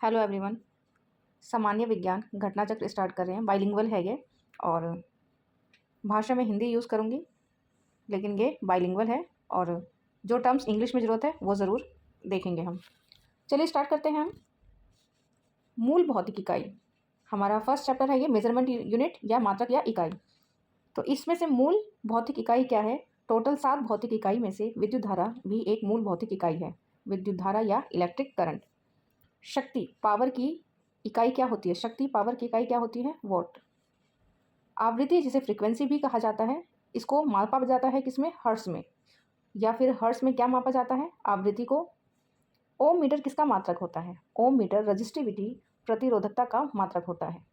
Hello everyone. सामान्य विज्ञान घटना चक्र स्टार्ट कर रहे हैं। बाइलिंगुअल है ये और भाषा में हिंदी यूज़ करूँगी, लेकिन ये बाइलिंगुअल है और जो टर्म्स इंग्लिश में ज़रूरत है वो ज़रूर देखेंगे हम। चलिए स्टार्ट करते हैं हम। मूल भौतिक इकाई हमारा फर्स्ट चैप्टर है ये, मेजरमेंट यूनिट या मात्रक या इकाई। तो इसमें से मूल भौतिक इकाई क्या है? टोटल 7 भौतिक इकाई में से विद्युत धारा भी एक मूल भौतिक इकाई है। विद्युत धारा या इलेक्ट्रिक करंट। शक्ति पावर की इकाई क्या होती है? शक्ति पावर की इकाई क्या होती है? वॉट। आवृत्ति जिसे फ्रीक्वेंसी भी कहा जाता है, इसको मापा जाता है किसमें? हर्ट्ज में। या फिर हर्ट्ज में क्या मापा जाता है? आवृत्ति को। ओम मीटर किसका मात्रक होता है? ओम मीटर रजिस्टिविटी प्रतिरोधकता का मात्रक होता है।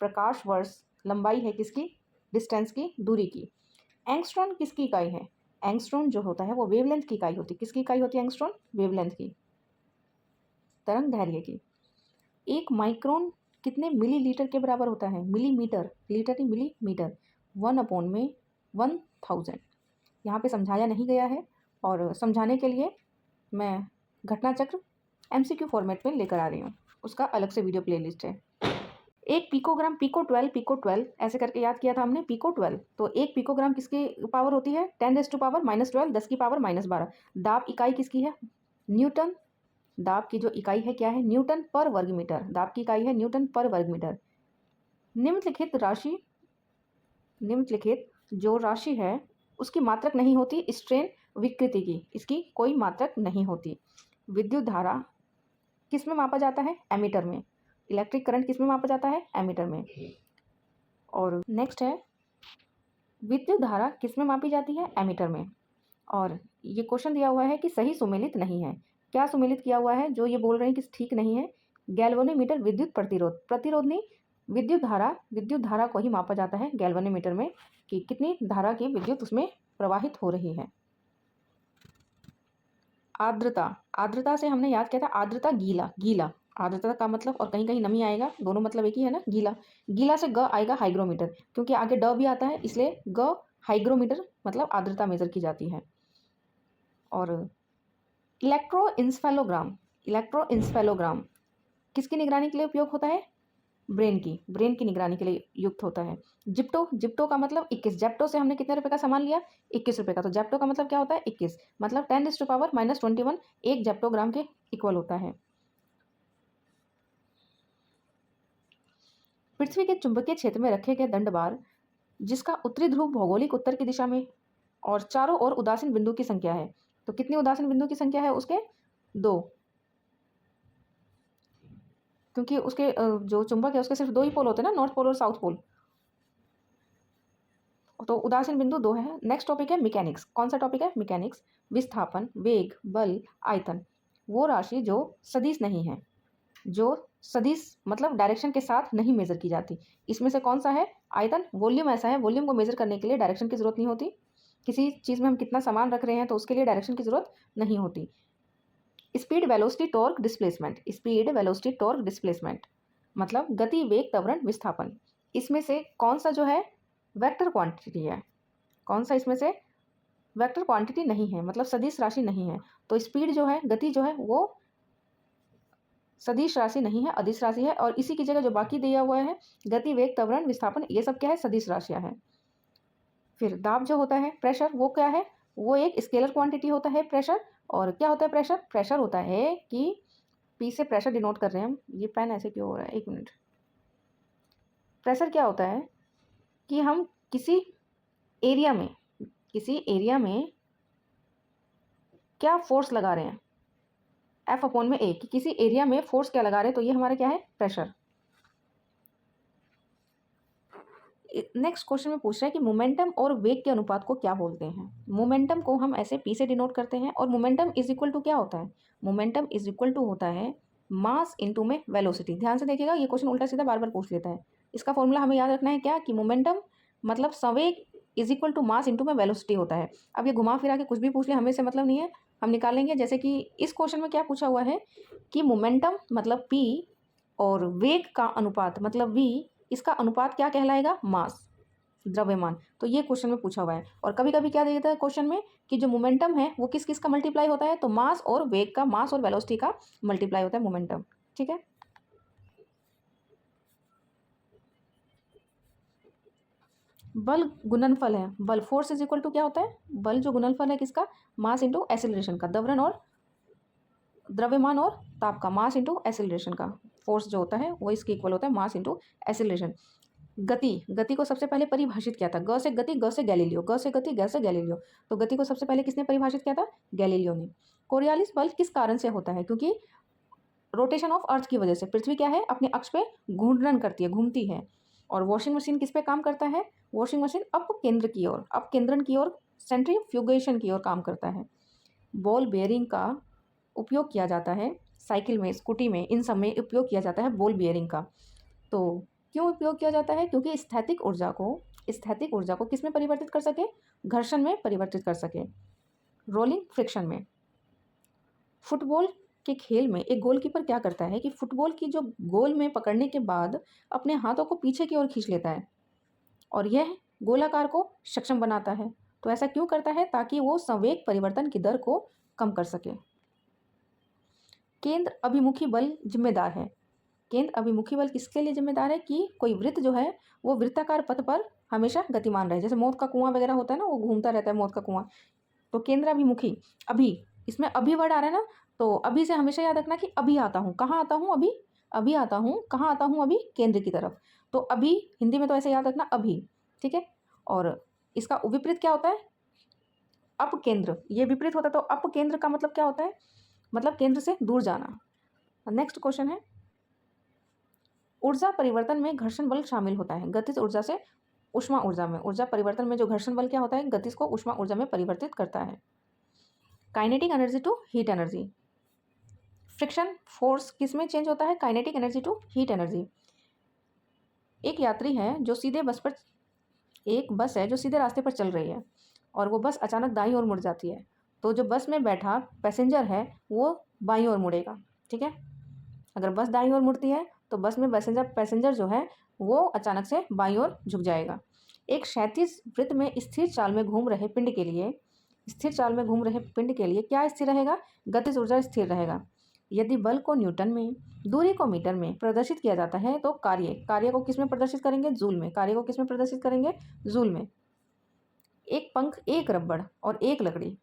प्रकाश वर्ष लंबाई है किसकी? डिस्टेंस की, दूरी की। एंगस्ट्रॉन किसकी इकाई है? एंगस्ट्रॉन जो होता है वो वेवलेंथ की इकाई होती है। किसकी इकाई होती है एंगस्ट्रॉन? वेवलेंथ की, तरंग दैर्घ्य की। एक माइक्रोन कितने मिलीलीटर के बराबर होता है? मिलीमीटर, लीटर नहीं मिलीमीटर। 1/1000। यहाँ पे समझाया नहीं गया है और समझाने के लिए मैं घटना चक्र MCQ फॉर्मेट में लेकर आ रही हूँ। उसका अलग से वीडियो प्लेलिस्ट है। एक पिकोग्राम, पिको 12 ऐसे करके याद किया था हमने। पिको 12 तो एक पिकोग्राम किसकी पावर होती है? 10⁻⁻12, 10 की पावर -12। दाब इकाई किसकी है? न्यूटन। दाब की जो इकाई है क्या है? न्यूटन पर वर्ग मीटर। दाब की इकाई है न्यूटन पर वर्ग मीटर। निम्नलिखित जो राशि है उसकी मात्रक नहीं होती स्ट्रेन विकृति की, इसकी कोई मात्रक नहीं होती। विद्युत धारा किस में मापा जाता है? एमीटर में। इलेक्ट्रिक करंट किस में मापा जाता है? एमीटर में। और नेक्स्ट है, विद्युत धारा किस में मापी जाती है? एमीटर में। और ये क्वेश्चन दिया हुआ है कि सही सुमेलित नहीं है। क्या सुमेलित किया हुआ है? जो ये बोल रहे हैं कि ठीक नहीं है, गैल्वेनोमीटर विद्युत प्रतिरोध नहीं, विद्युत धारा को ही मापा जाता है गैल्वेनोमीटर में कि कितनी धारा की विद्युत उसमें प्रवाहित हो रही है। आर्द्रता से हमने याद किया था, आर्द्रता गीला। आर्द्रता का मतलब, और कहीं कहीं नमी आएगा, दोनों मतलब एक ही है ना, गीला से ग आएगा हाइग्रोमीटर, क्योंकि आगे ड भी आता है इसलिए ग हाइग्रोमीटर मतलब आर्द्रता मेजर की जाती है। और इलेक्ट्रोइंसफेलोग्राम किसकी निगरानी के लिए उपयोग होता है? ब्रेन की निगरानी के लिए युक्त होता है। जिप्टो का मतलब 21। जेप्टो से हमने कितने रुपए का सामान लिया? 21 रुपए का। तो जेप्टो का मतलब क्या होता है? 21, मतलब 10⁻⁻21 एक जेप्टोग्राम के इक्वल होता है। पृथ्वी के चुंबकीय क्षेत्र में रखे गए दंडबार जिसका उत्तरी ध्रुव भौगोलिक उत्तर की दिशा में और चारों ओर उदासीन बिंदु की संख्या है। तो कितनी उदासीन बिंदु की संख्या है उसके? 2, क्योंकि उसके जो चुंबक है उसके सिर्फ 2 ही पोल होते हैं ना, नॉर्थ पोल और साउथ पोल। तो उदासीन बिंदु 2 है। नेक्स्ट टॉपिक है मैकेनिक्स। कौन सा टॉपिक है? मैकेनिक्स। विस्थापन, वेग, बल, आयतन वो राशि जो सदिश नहीं है, जो सदिश मतलब डायरेक्शन के साथ नहीं मेजर की जाती, इसमें से कौन सा है? आयतन। वॉल्यूम ऐसा है, वॉल्यूम को मेजर करने के लिए डायरेक्शन की जरूरत नहीं होती। किसी चीज़ में हम कितना सामान रख रहे हैं तो उसके लिए डायरेक्शन की जरूरत नहीं होती। Speed, velocity, torque, displacement. Speed, velocity, torque, displacement मतलब गति, वेग, त्वरण, विस्थापन। इसमें से कौन सा जो है वेक्टर क्वांटिटी है? कौन सा इसमें से वेक्टर क्वांटिटी नहीं है, मतलब सदिश राशि नहीं है? तो स्पीड जो है, गति जो है, वो सदिश राशि नहीं है, अदिश राशि है। और इसी की जगह जो बाकी दिया हुआ है गति, वेग, त्वरण, विस्थापन, ये सब क्या है? सदिश राशियां हैं। फिर दाब जो होता है, प्रेशर, वो क्या है? वो एक स्केलर क्वांटिटी होता है प्रेशर। और क्या होता है प्रेशर? प्रेशर होता है कि पी से प्रेशर डिनोट कर रहे हैं हम। ये पेन ऐसे क्यों हो रहा है? एक मिनट। प्रेशर क्या होता है कि हम किसी एरिया में क्या फोर्स लगा रहे हैं, F/A, कि किसी एरिया में फोर्स क्या लगा रहे हैं, तो ये हमारा क्या है? प्रेशर। नेक्स्ट क्वेश्चन में पूछ रहा है कि मोमेंटम और वेग के अनुपात को क्या बोलते हैं? मोमेंटम को हम ऐसे P से डिनोट करते हैं। और मोमेंटम इज इक्वल टू क्या होता है? मोमेंटम इज इक्वल टू होता है मास इनटू में वेलोसिटी। ध्यान से देखिएगा, ये क्वेश्चन उल्टा सीधा बार बार पूछ लेता है। इसका फॉर्मूला हमें याद रखना है क्या? कि मोमेंटम मतलब संवेग is equal to mass into में वेलोसिटी होता है। अब ये घुमा फिरा के कुछ भी पूछ ले, हमें से मतलब नहीं है, हम निकाल लेंगे। जैसे कि इस क्वेश्चन में क्या पूछा हुआ है कि मोमेंटम मतलब P और वेग का अनुपात मतलब V, इसका अनुपात क्या कहलाएगा? मास, द्रव्यमान। तो ये क्वेश्चन में पूछा हुआ है। और कभी कभी क्या देता है क्वेश्चन में कि जो मोमेंटम है वो किस किस का मल्टीप्लाई होता है? तो मास और वेग का, मास और वेलोसिटी का मल्टीप्लाई होता है मोमेंटम। ठीक है। बल गुणनफल है, बल फोर्स इज इक्वल टू क्या होता है, बल जो गुणनफल है किसका, मास इंटू एक्सेलरेशन का, द्रवण और द्रव्यमान और ताप का, मास इंटू एक्सेलरेशन का, फोर्स जो होता है वो इसके इक्वल होता है मास इंटू एक्सेलरेशन। गति, गति को सबसे पहले परिभाषित किया था, ग से गति, ग से गैलीलियो, ग से गति, ग से गैलीलियो। तो गति को सबसे पहले किसने परिभाषित किया था, गैलीलियो ने। कोरियालिस बल किस कारण से होता है, क्योंकि रोटेशन ऑफ अर्थ की वजह से पृथ्वी क्या है, अपने अक्ष पे घूर्णन करती है, घूमती है। और वॉशिंग मशीन किस पे काम करता है, वॉशिंग मशीन अपकेंद्र की ओर, अपकेंद्रण की ओर, सेंट्रीफ्यूगेशन की ओर काम करता है। बॉल बेयरिंग का उपयोग किया जाता है साइकिल में, स्कूटी में, इन सब में उपयोग किया जाता है बॉल बेयरिंग का। तो क्यों उपयोग किया जाता है, क्योंकि स्थैतिक ऊर्जा को किस में परिवर्तित कर सके, घर्षण में परिवर्तित कर सके, रोलिंग फ्रिक्शन में। फुटबॉल के खेल में एक गोलकीपर क्या करता है कि फुटबॉल की जो गोल में पकड़ने के बाद अपने हाथों को पीछे की ओर खींच लेता है और यह गोलाकार को सक्षम बनाता है। तो ऐसा क्यों करता है, ताकि वो संवेग परिवर्तन की दर को कम कर सके। केंद्र अभिमुखी बल जिम्मेदार है, केंद्र अभिमुखी बल किसके लिए जिम्मेदार है, कि कोई वृत्त जो है वो वृत्ताकार पथ पर हमेशा गतिमान रहे, जैसे मौत का कुआं वगैरह होता है ना, वो घूमता रहता है मौत का कुआं। तो केंद्र अभिमुखी, अभी, इसमें अभी वर्ड आ रहा है ना, तो अभी से हमेशा याद रखना कि अभी आता हूँ, कहाँ आता हूँ, अभी, अभी आता हूँ, कहाँ आता हूँ, अभी, केंद्र की तरफ। तो अभी हिंदी में तो ऐसे याद रखना अभी, ठीक है। और इसका विपरीत क्या होता है, अपकेंद्र, ये विपरीत होता है। तो अपकेंद्र का मतलब क्या होता है, मतलब केंद्र से दूर जाना। नेक्स्ट क्वेश्चन है, ऊर्जा परिवर्तन में घर्षण बल शामिल होता है, गतिज ऊर्जा से ऊष्मा ऊर्जा में। ऊर्जा परिवर्तन में जो घर्षण बल क्या होता है, गतिज को ऊष्मा ऊर्जा में परिवर्तित करता है। Kinetic energy to heat energy, friction force किस में चेंज होता है, kinetic energy to heat energy. एक यात्री है जो सीधे बस पर, एक बस है जो सीधे रास्ते पर चल रही है और वो बस अचानक दाईं ओर मुड़ जाती है, तो जो बस में बैठा पैसेंजर है वो बाईं ओर मुड़ेगा, ठीक है। अगर बस दाईं ओर मुड़ती है तो बस में पैसेंजर जो है वो अचानक से बाईं ओर झुक जाएगा। एक क्षैतिज वृत्त में स्थिर चाल में घूम रहे पिंड के लिए, स्थिर चाल में घूम रहे पिंड के लिए क्या स्थिर रहेगा, गतिज ऊर्जा स्थिर रहेगा। यदि बल को न्यूटन में, दूरी को मीटर में प्रदर्शित किया जाता है तो कार्य को किस में प्रदर्शित करेंगे, जूल में। कार्य को किस में प्रदर्शित करेंगे, जूल में। एक पंख, एक रबड़ और एक लकड़ी,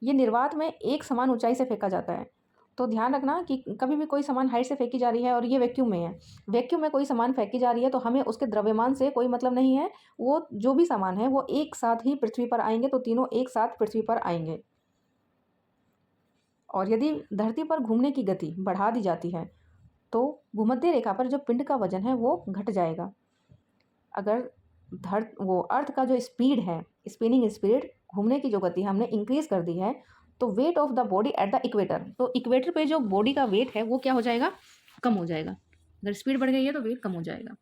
ये निर्वात में एक समान ऊंचाई से फेंका जाता है। तो ध्यान रखना कि कभी भी कोई सामान हाइट से फेंकी जा रही है और ये वैक्यूम में है, वैक्यूम में कोई सामान फेंकी जा रही है तो हमें उसके द्रव्यमान से कोई मतलब नहीं है, वो जो भी सामान है वो एक साथ ही पृथ्वी पर आएंगे, तो तीनों एक साथ पृथ्वी पर आएंगे। और यदि धरती पर घूमने की गति बढ़ा दी जाती है तो भूमध्य रेखा पर जो पिंड का वजन है वो घट जाएगा। अगर वो अर्थ का जो स्पीड है, स्पिनिंग स्पीड, घूमने की जो गति हमने इंक्रीज कर दी है, तो weight of the body at the equator, तो इक्वेटर पे जो बॉडी का वेट है वो क्या हो जाएगा, कम हो जाएगा। अगर स्पीड बढ़ गई है तो वेट कम हो जाएगा।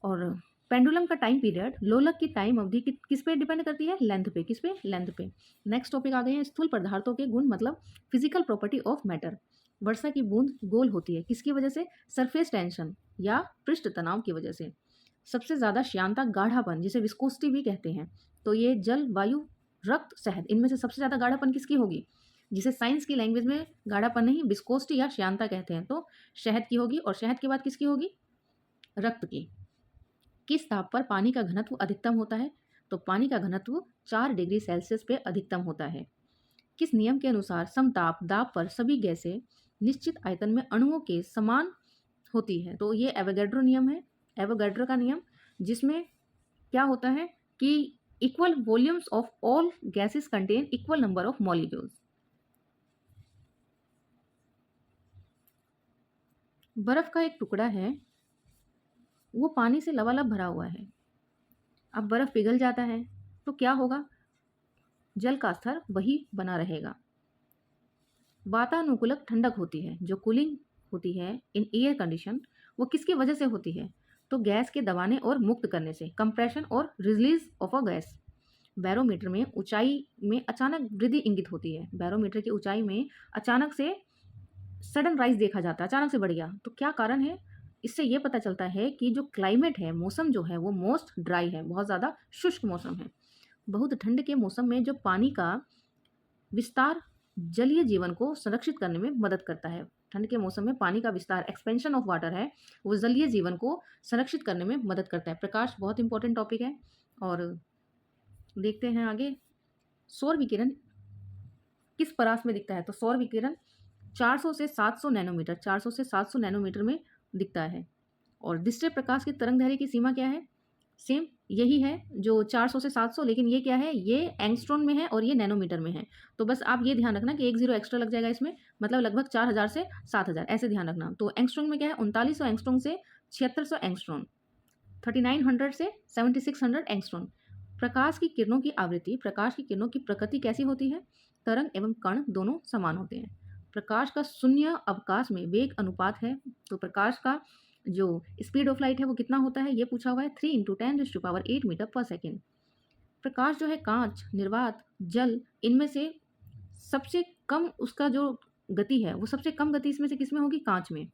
और पेंडुलम का टाइम पीरियड, लोलक की टाइम अवधि किस पे डिपेंड करती है, लेंथ पे। किस पे, लेंथ पे। नेक्स्ट टॉपिक आ गए हैं स्थूल पदार्थों के गुण, मतलब फिजिकल प्रॉपर्टी ऑफ मैटर। वर्षा की बूंद गोल होती है किसकी वजह से, सरफेस टेंशन या पृष्ठ तनाव की वजह से। सबसे ज़्यादा श्यानता, गाढ़ापन, जिसे विस्कोसिटी भी कहते हैं, तो ये जल, वायु, रक्त, शहद, इनमें से सबसे ज़्यादा गाढ़ापन किसकी होगी, जिसे साइंस की लैंग्वेज में गाढ़ापन नहीं विस्कोसिटी या श्यानता कहते हैं, तो शहद की होगी। और शहद के बाद किसकी होगी, रक्त की। किस ताप पर पानी का घनत्व अधिकतम होता है, तो पानी का घनत्व 4 डिग्री सेल्सियस पे अधिकतम होता है। किस नियम के अनुसार समताप दाब पर सभी गैसें निश्चित आयतन में अणुओं के समान होती है, तो ये एवोगैड्रो नियम है, एवोगैड्रो का नियम, जिसमें क्या होता है कि equal volumes of all gases contain equal number of molecules. बर्फ का एक टुकड़ा है, वो पानी से लबालब भरा हुआ है। अब बर्फ पिघल जाता है तो क्या होगा, जल का स्तर वही बना रहेगा। वातानुकूलक ठंडक होती है, जो कूलिंग होती है इन एयर कंडीशन, वो किसकी वजह से होती है, तो गैस के दबाने और मुक्त करने से, कंप्रेशन और release of a gas. Barometer में ऊंचाई में अचानक वृद्धि इंगित होती है, बैरोमीटर की ऊंचाई में अचानक से सडन राइज देखा जाता है, अचानक से बढ़ गया, तो क्या कारण है, इससे ये पता चलता है कि जो क्लाइमेट है, मौसम जो है वो मोस्ट ड्राई है, बहुत ज़्यादा शुष्क मौसम है। बहुत ठंड के मौसम में जो पानी का विस्तार जलीय जीवन को संरक्षित करने में मदद करता है। ठंड के मौसम में पानी का विस्तार, एक्सपेंशन ऑफ वाटर है, वो जलीय जीवन को संरक्षित करने में मदद करता है। प्रकाश बहुत इंपॉर्टेंट टॉपिक है। और देखते हैं आगे, सौर विकिरण किस परास में दिखता है? तो सौर विकिरण 400 से 700 नैनोमीटर, 400 से 700 नैनोमीटर में दिखता है। और दृश्य प्रकाश की तरंग दैर्घ्य की सीमा क्या है? सेम यही है जो 400 से 700, लेकिन ये क्या है, ये एंगस्ट्रॉन में है और ये नैनोमीटर में है। तो बस आप ये ध्यान रखना कि एक जीरो एक्स्ट्रा लग जाएगा इसमें, मतलब लगभग 4000 से 7000 ऐसे ध्यान रखना। तो एंगस्ट्रॉन में क्या है, 3900 एंगस्ट्रॉन से 7600 एंगस्ट्रॉन, 3900 से 7600 एंगस्ट्रॉन। प्रकाश की किरणों की आवृत्ति, प्रकाश की किरणों की प्रकृति कैसी होती है? तरंग एवं कण दोनों समान होते हैं। प्रकाश का शून्य अवकाश में वेग अनुपात है। तो प्रकाश का जो स्पीड ऑफ लाइट है वो कितना होता है, ये पूछा हुआ है, 3 × 10⁸ मीटर पर सेकेंड। प्रकाश जो है कांच, निर्वात, जल, इनमें से सबसे कम उसका जो गति है वो सबसे कम गति इसमें से किसमें होगी? कांच में।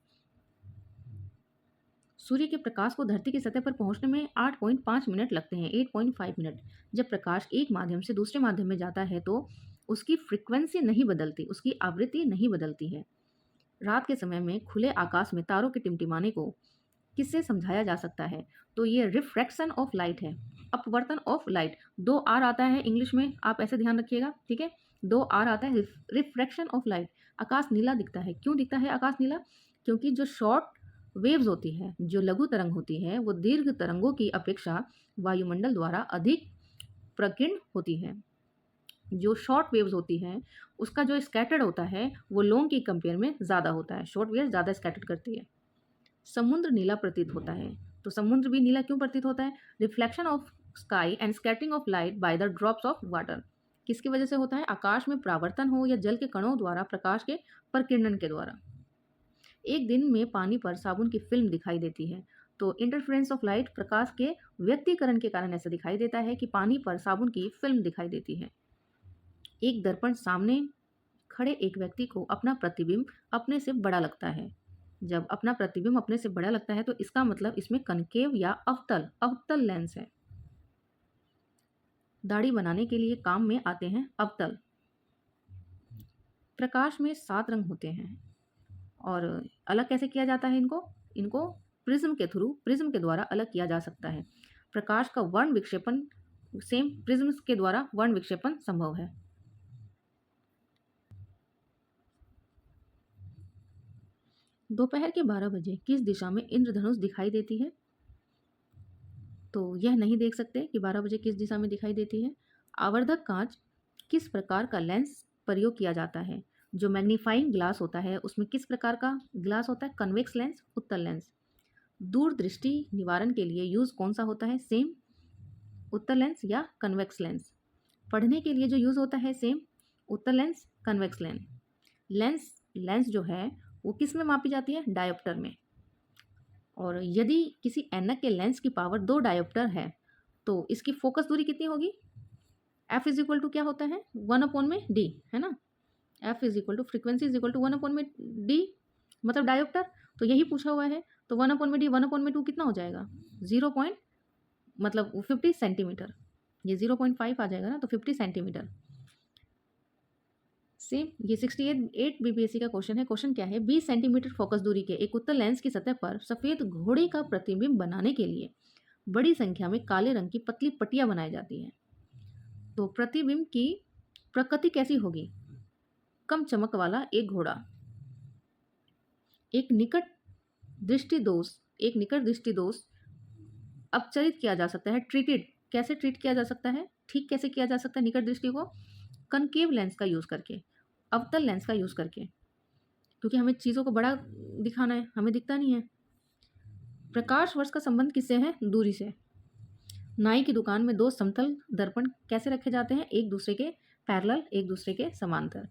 सूर्य के प्रकाश को धरती की सतह पर पहुंचने में 8.5 मिनट लगते हैं, 8.5 मिनट। जब प्रकाश एक माध्यम से दूसरे माध्यम में जाता है तो उसकी फ्रीक्वेंसी नहीं बदलती, उसकी आवृत्ति नहीं बदलती है। रात के समय में खुले आकाश में तारों के टिमटिमाने को किससे समझाया जा सकता है? तो ये रिफ्रैक्शन ऑफ लाइट है, अपवर्तन ऑफ लाइट। 2 आर आता है इंग्लिश में, आप ऐसे ध्यान रखिएगा, ठीक है। 2 आर आता है, रिफ्रैक्शन ऑफ लाइट। आकाश नीला दिखता है, क्यों दिखता है आकाश नीला? क्योंकि जो शॉर्ट वेव्स होती है, जो लघु तरंग होती है, वो दीर्घ तरंगों की अपेक्षा वायुमंडल द्वारा अधिक प्रकीर्ण होती है। जो शॉर्ट वेव्स होती हैं उसका जो स्कैटर्ड होता है वो लॉन्ग की कंपेयर में ज़्यादा होता है, शॉर्ट वेव्स ज़्यादा स्कैटर्ड करती है। समुद्र नीला प्रतीत होता है, तो समुद्र भी नीला क्यों प्रतीत होता है? Reflection of sky and scattering of light by the drops of water. किसकी वजह से होता है? आकाश में परावर्तन हो या जल के कणों द्वारा, प्रकाश के प्रकीर्णन के द्वारा। एक दिन में पानी पर साबुन की फिल्म दिखाई देती है, तो इंटरफेरेंस ऑफ लाइट, प्रकाश के व्यक्तीकरण के कारण ऐसा दिखाई देता है कि पानी पर साबुन की फिल्म दिखाई देती है। एक दर्पण सामने खड़े एक व्यक्ति को अपना प्रतिबिंब अपने से बड़ा लगता है। जब अपना प्रतिबिंब अपने से बड़ा लगता है तो इसका मतलब इसमें कनकेव या अवतल लेंस है। दाढ़ी बनाने के लिए काम में आते हैं अवतल। प्रकाश में 7 रंग होते हैं और अलग कैसे किया जाता है इनको प्रिज्म के थ्रू, प्रिज्म के द्वारा अलग किया जा सकता है। प्रकाश का वर्ण विक्षेपण सेम प्रिज्म के द्वारा वर्ण विक्षेपण संभव है। दोपहर के 12 बजे किस दिशा में इंद्रधनुष दिखाई देती है? तो यह नहीं देख सकते कि 12 बजे किस दिशा में दिखाई देती है। आवर्धक कांच किस प्रकार का लेंस प्रयोग किया जाता है? जो मैग्नीफाइंग ग्लास होता है उसमें किस प्रकार का ग्लास होता है? कन्वेक्स लेंस, उत्तल लेंस। दूरदृष्टि निवारण के लिए यूज कौन सा होता है? सेम उत्तल लेंस या कन्वेक्स लेंस। पढ़ने के लिए जो यूज होता है सेम उत्तल लेंस, कन्वेक्स लेंस। लेंस जो है वो किस में मापी जाती है? डायोप्टर में। और यदि किसी ऐनक के लेंस की पावर 2 डायोप्टर है तो इसकी फोकस दूरी कितनी होगी? F इज इक्वल टू क्या होता है? 1/d, है ना। F is equal to frequency is equal to 1/d, मतलब डायोप्टर। तो यही पूछा हुआ है, तो 1/d 1/2 कितना हो जाएगा? 50 सेंटीमीटर। ये 0.5 आ जाएगा ना, तो 50 सेंटीमीटर। सेम ये 68 बीपीएससी का क्वेश्चन है। क्वेश्चन क्या है? 20 सेंटीमीटर फोकस दूरी के एक उत्तल लेंस की सतह पर सफ़ेद घोड़े का प्रतिबिंब बनाने के लिए बड़ी संख्या में काले रंग की पतली पट्टियां बनाई जाती हैं। तो प्रतिबिंब की प्रकृति कैसी होगी? कम चमक वाला एक घोड़ा। एक निकट दृष्टि दोष अपचरित किया जा सकता है, ट्रीटेड कैसे ट्रीट किया जा सकता है, ठीक कैसे किया जा सकता है निकट दृष्टि को? कनकेव लेंस का यूज़ करके, अवतल लेंस का यूज़ करके, क्योंकि हमें चीज़ों को बड़ा दिखाना है, हमें दिखता नहीं है। प्रकाश वर्ष का संबंध किससे है? दूरी से। नाई की दुकान में 2 समतल दर्पण कैसे रखे जाते हैं? एक दूसरे के पैरेलल, एक दूसरे के समांतर।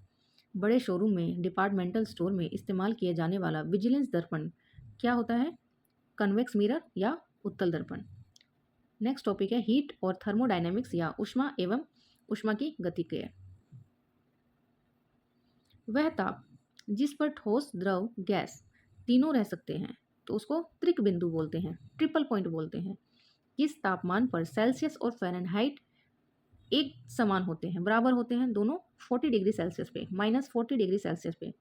बड़े शोरूम में, डिपार्टमेंटल स्टोर में इस्तेमाल किए जाने वाला विजिलेंस दर्पण क्या होता है? कन्वेक्स मिरर या उत्तल दर्पण। नेक्स्ट टॉपिक है हीट और थर्मोडायनेमिक्स या ऊष्मा एवं ऊष्मा की गतिकीय। वह ताप जिस पर ठोस, द्रव, गैस तीनों रह सकते हैं तो उसको त्रिक बिंदु बोलते हैं, ट्रिपल पॉइंट बोलते हैं। किस तापमान पर सेल्सियस और फ़ारेनहाइट एक समान होते हैं, बराबर होते हैं दोनों? 40 डिग्री सेल्सियस पे, -40 डिग्री सेल्सियस पे।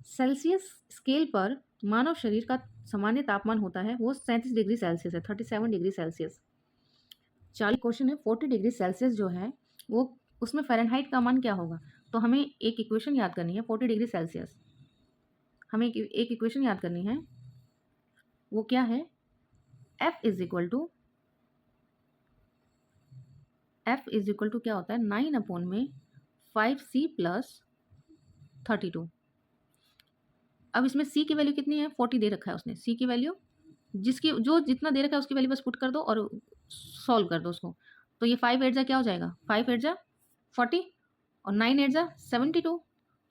सेल्सियस स्केल पर मानव शरीर का सामान्य तापमान होता है वो 37 डिग्री सेल्सियस है, 37 डिग्री सेल्सियस। 40 क्वेश्चन है 40 डिग्री सेल्सियस जो है वो उसमें फ़ारेनहाइट का मान क्या होगा। तो हमें एक इक्वेशन याद करनी है 40 डिग्री सेल्सियस। हमें एक इक्वेशन याद करनी है, वो क्या है, F इज इक्वल टू क्या होता है 9/5C प्लस 32। अब इसमें C की वैल्यू कितनी है, 40 दे रखा है उसने। C की वैल्यू जिसकी जो जितना दे रखा है उसकी वैल्यू बस पुट कर दो और सॉल्व कर दो उसको। तो ये 5 8 जा क्या हो जाएगा, 5 8 जा 40 और 9 8 जा 72।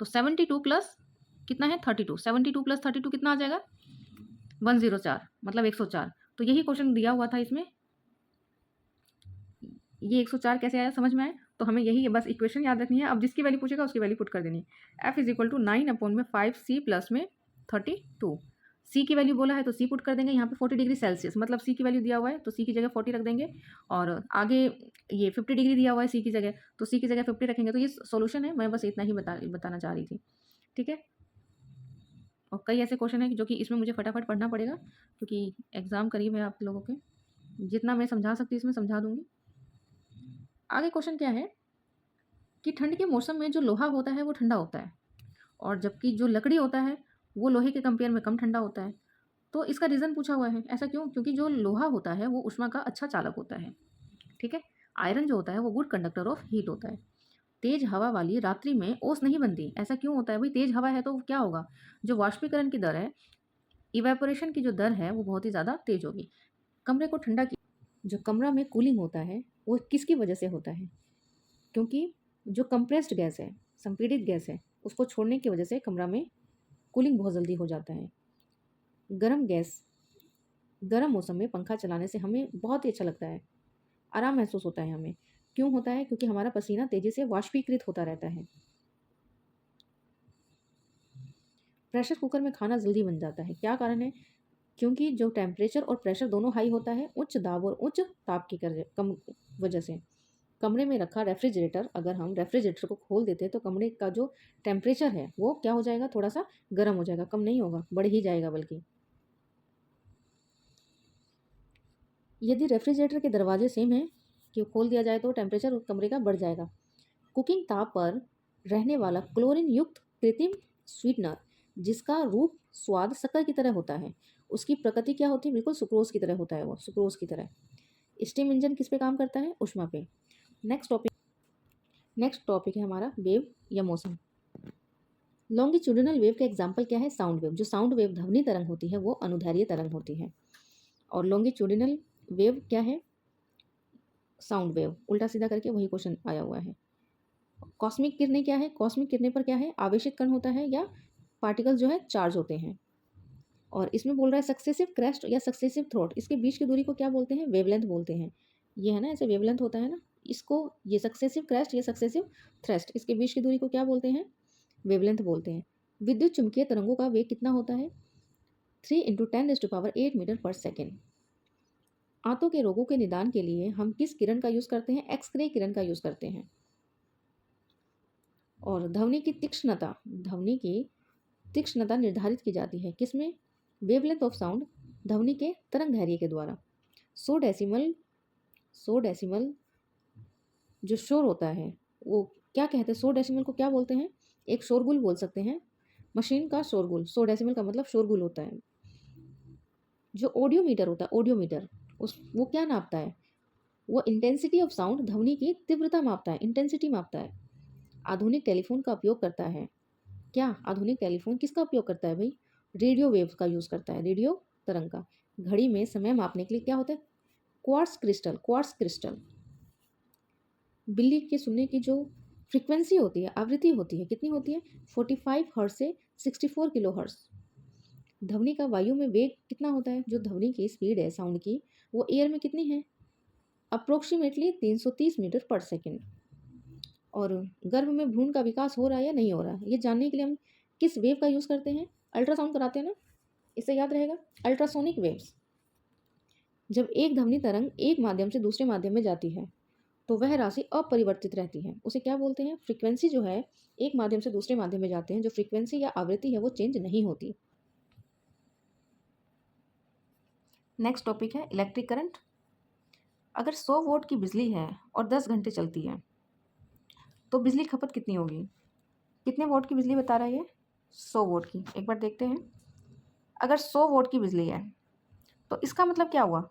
तो 72 प्लस कितना है 32, 72 प्लस 32 कितना आ जाएगा 104, मतलब 104। तो यही क्वेश्चन दिया हुआ था इसमें, ये 104 कैसे आया समझ में आया। तो हमें यही बस इक्वेशन याद रखनी है। अब जिसकी वैल्यू पूछेगा उसकी वैल्यू पुट कर देनी है। F is equal to 9/5C plus में 32। C की वैल्यू बोला है तो C पुट कर देंगे। यहाँ पे 40 डिग्री सेल्सियस मतलब C की वैल्यू दिया हुआ है तो C की जगह 40 रख देंगे। और आगे ये 50 डिग्री दिया हुआ है C की जगह, तो C की जगह 50 रखेंगे। तो ये सोल्यूशन है, मैं बस इतना ही बताना चाह रही थी। ठीक है, और कई ऐसे क्वेश्चन है जो कि इसमें मुझे फटाफट पढ़ना पड़ेगा क्योंकि एग्ज़ाम करीब है आप लोगों के। जितना मैं समझा सकती इसमें समझा दूंगी। आगे क्वेश्चन क्या है कि ठंड के मौसम में जो लोहा होता है वो ठंडा होता है और जबकि जो लकड़ी होता है वो लोहे के कंपेयर में कम ठंडा होता है। तो इसका रीज़न पूछा हुआ है, ऐसा क्यों, क्योंकि जो लोहा होता है वो ऊष्मा का अच्छा चालक होता है। ठीक है, आयरन जो होता है वो गुड कंडक्टर ऑफ हीट होता है। तेज हवा वाली रात्रि में ओस नहीं बनती, ऐसा क्यों होता है भाई, तेज हवा है तो क्या होगा, जो वाष्पीकरण की दर है, इवेपोरेशन की जो दर है वो बहुत ही ज़्यादा तेज होगी। कमरे को ठंडा की जो कमरा में कूलिंग होता है वो किसकी वजह से होता है, क्योंकि जो कंप्रेस्ड गैस है, संपीड़ित गैस है, उसको छोड़ने की वजह से कमरा में कूलिंग बहुत जल्दी हो जाता है। गर्म मौसम में पंखा चलाने से हमें बहुत ही अच्छा लगता है, आराम महसूस होता है हमें। क्यों होता है, क्योंकि हमारा पसीना तेजी से वाष्पीकृत होता रहता है। प्रेशर कुकर में खाना जल्दी बन जाता है, क्या कारण है, क्योंकि जो टेम्परेचर और प्रेशर दोनों हाई होता है उच्च दाब और उच्च ताप की कम वजह से। कमरे में रखा रेफ्रिजरेटर, अगर हम रेफ्रिजरेटर को खोल देते हैं तो कमरे का जो टेम्परेचर है वो क्या हो जाएगा, थोड़ा सा गर्म हो जाएगा, कम नहीं होगा, बढ़ ही जाएगा बल्कि। यदि रेफ्रिजरेटर के दरवाजे सेम है कि खोल दिया जाए तो टेम्परेचर कमरे का बढ़ जाएगा। कुकिंग ताप पर रहने वाला क्लोरीन युक्त कृत्रिम स्वीटनर जिसका रूप स्वाद शक्कर की तरह होता है, उसकी प्रकृति क्या होती है, बिल्कुल सुक्रोज की तरह होता है, वो सुक्रोज की तरह। स्टीम इंजन किस पे काम करता है, ऊष्मा पे। नेक्स्ट टॉपिक है हमारा वेव या मौसम। लॉन्गिट्यूडिनल वेव का एग्जाम्पल क्या है, साउंड वेव। जो साउंड वेव ध्वनि तरंग होती है वो अनुदैर्ध्य तरंग होती है। और लॉन्गिट्यूडिनल वेव क्या है, साउंड वेव। उल्टा सीधा करके वही क्वेश्चन आया हुआ है। कॉस्मिक किरणें क्या है, कॉस्मिक किरणें पर क्या है, आवेशित कण होता है या पार्टिकल जो है चार्ज होते हैं। और इसमें बोल रहा है सक्सेसिव क्रेस्ट या सक्सेसिव थ्रोट, इसके बीच की दूरी को क्या बोलते हैं, वेवलेंथ बोलते हैं। ये है ना, ऐसे वेवलेंथ होता है ना, इसको ये सक्सेसिव क्रेस्ट या सक्सेसिव थ्रेस्ट, इसके बीच की दूरी को क्या बोलते हैं, वेवलेंथ बोलते हैं। विद्युत चुंबकीय तरंगों का वेग कितना होता है, 3 × 10⁸ मीटर पर सेकेंड। आंतों के रोगों के निदान के लिए हम किस किरण का यूज़ करते हैं, एक्सरे किरण का यूज़ करते हैं। और ध्वनि की तीक्ष्णता निर्धारित की जाती है किसमें, वेवलेंथ ऑफ साउंड, ध्वनि के तरंग दैर्ध्य के द्वारा। 100 डेसिमल जो शोर होता है वो क्या कहते हैं, 100 डेसिमल को क्या बोलते हैं, एक शोरगुल बोल सकते हैं, मशीन का शोरगुल। 100 डेसिमल का मतलब शोरगुल होता है। जो ऑडियोमीटर होता है, ऑडियोमीटर वो क्या नापता है, वो इंटेंसिटी ऑफ साउंड, ध्वनि की तीव्रता मापता है, इंटेंसिटी मापता है। आधुनिक टेलीफोन का उपयोग करता है, क्या आधुनिक टेलीफोन किसका उपयोग करता है भाई, रेडियो वेव का यूज़ करता है, रेडियो तरंग का। घड़ी में समय मापने के लिए क्या होता है, क्वार्ट्स क्रिस्टल। बिल्ली के सुनने की जो फ्रीक्वेंसी होती है, आवृत्ति होती है, कितनी होती है, 45 हर्ट्ज से 64 किलो हर्ट्ज। ध्वनि का वायु में वेग कितना होता है, जो ध्वनि की स्पीड है साउंड की वो एयर में कितनी है, अप्रोक्सीमेटली 330 मीटर पर सेकेंड। और गर्भ में भ्रूण का विकास हो रहा है या नहीं हो रहा है, ये जानने के लिए हम किस वेव का यूज़ करते हैं, अल्ट्रासाउंड कराते हैं ना, इससे याद रहेगा, अल्ट्रासोनिक वेव्स। जब एक ध्वनि तरंग एक माध्यम से दूसरे माध्यम में जाती है तो वह राशि अपरिवर्तित रहती है। उसे क्या बोलते हैं? फ्रीक्वेंसी जो है एक माध्यम से दूसरे माध्यम में जाते हैं, जो फ्रीक्वेंसी या आवृत्ति है वो चेंज नहीं होती। नेक्स्ट टॉपिक है इलेक्ट्रिक करंट। अगर 100 वोल्ट की बिजली है और 10 घंटे चलती है तो बिजली खपत कितनी होगी? कितने वोल्ट की बिजली बता रहा है ये? 100 वोल्ट की। एक बार देखते हैं। अगर 100 वोल्ट की बिजली है तो इसका मतलब क्या हुआ?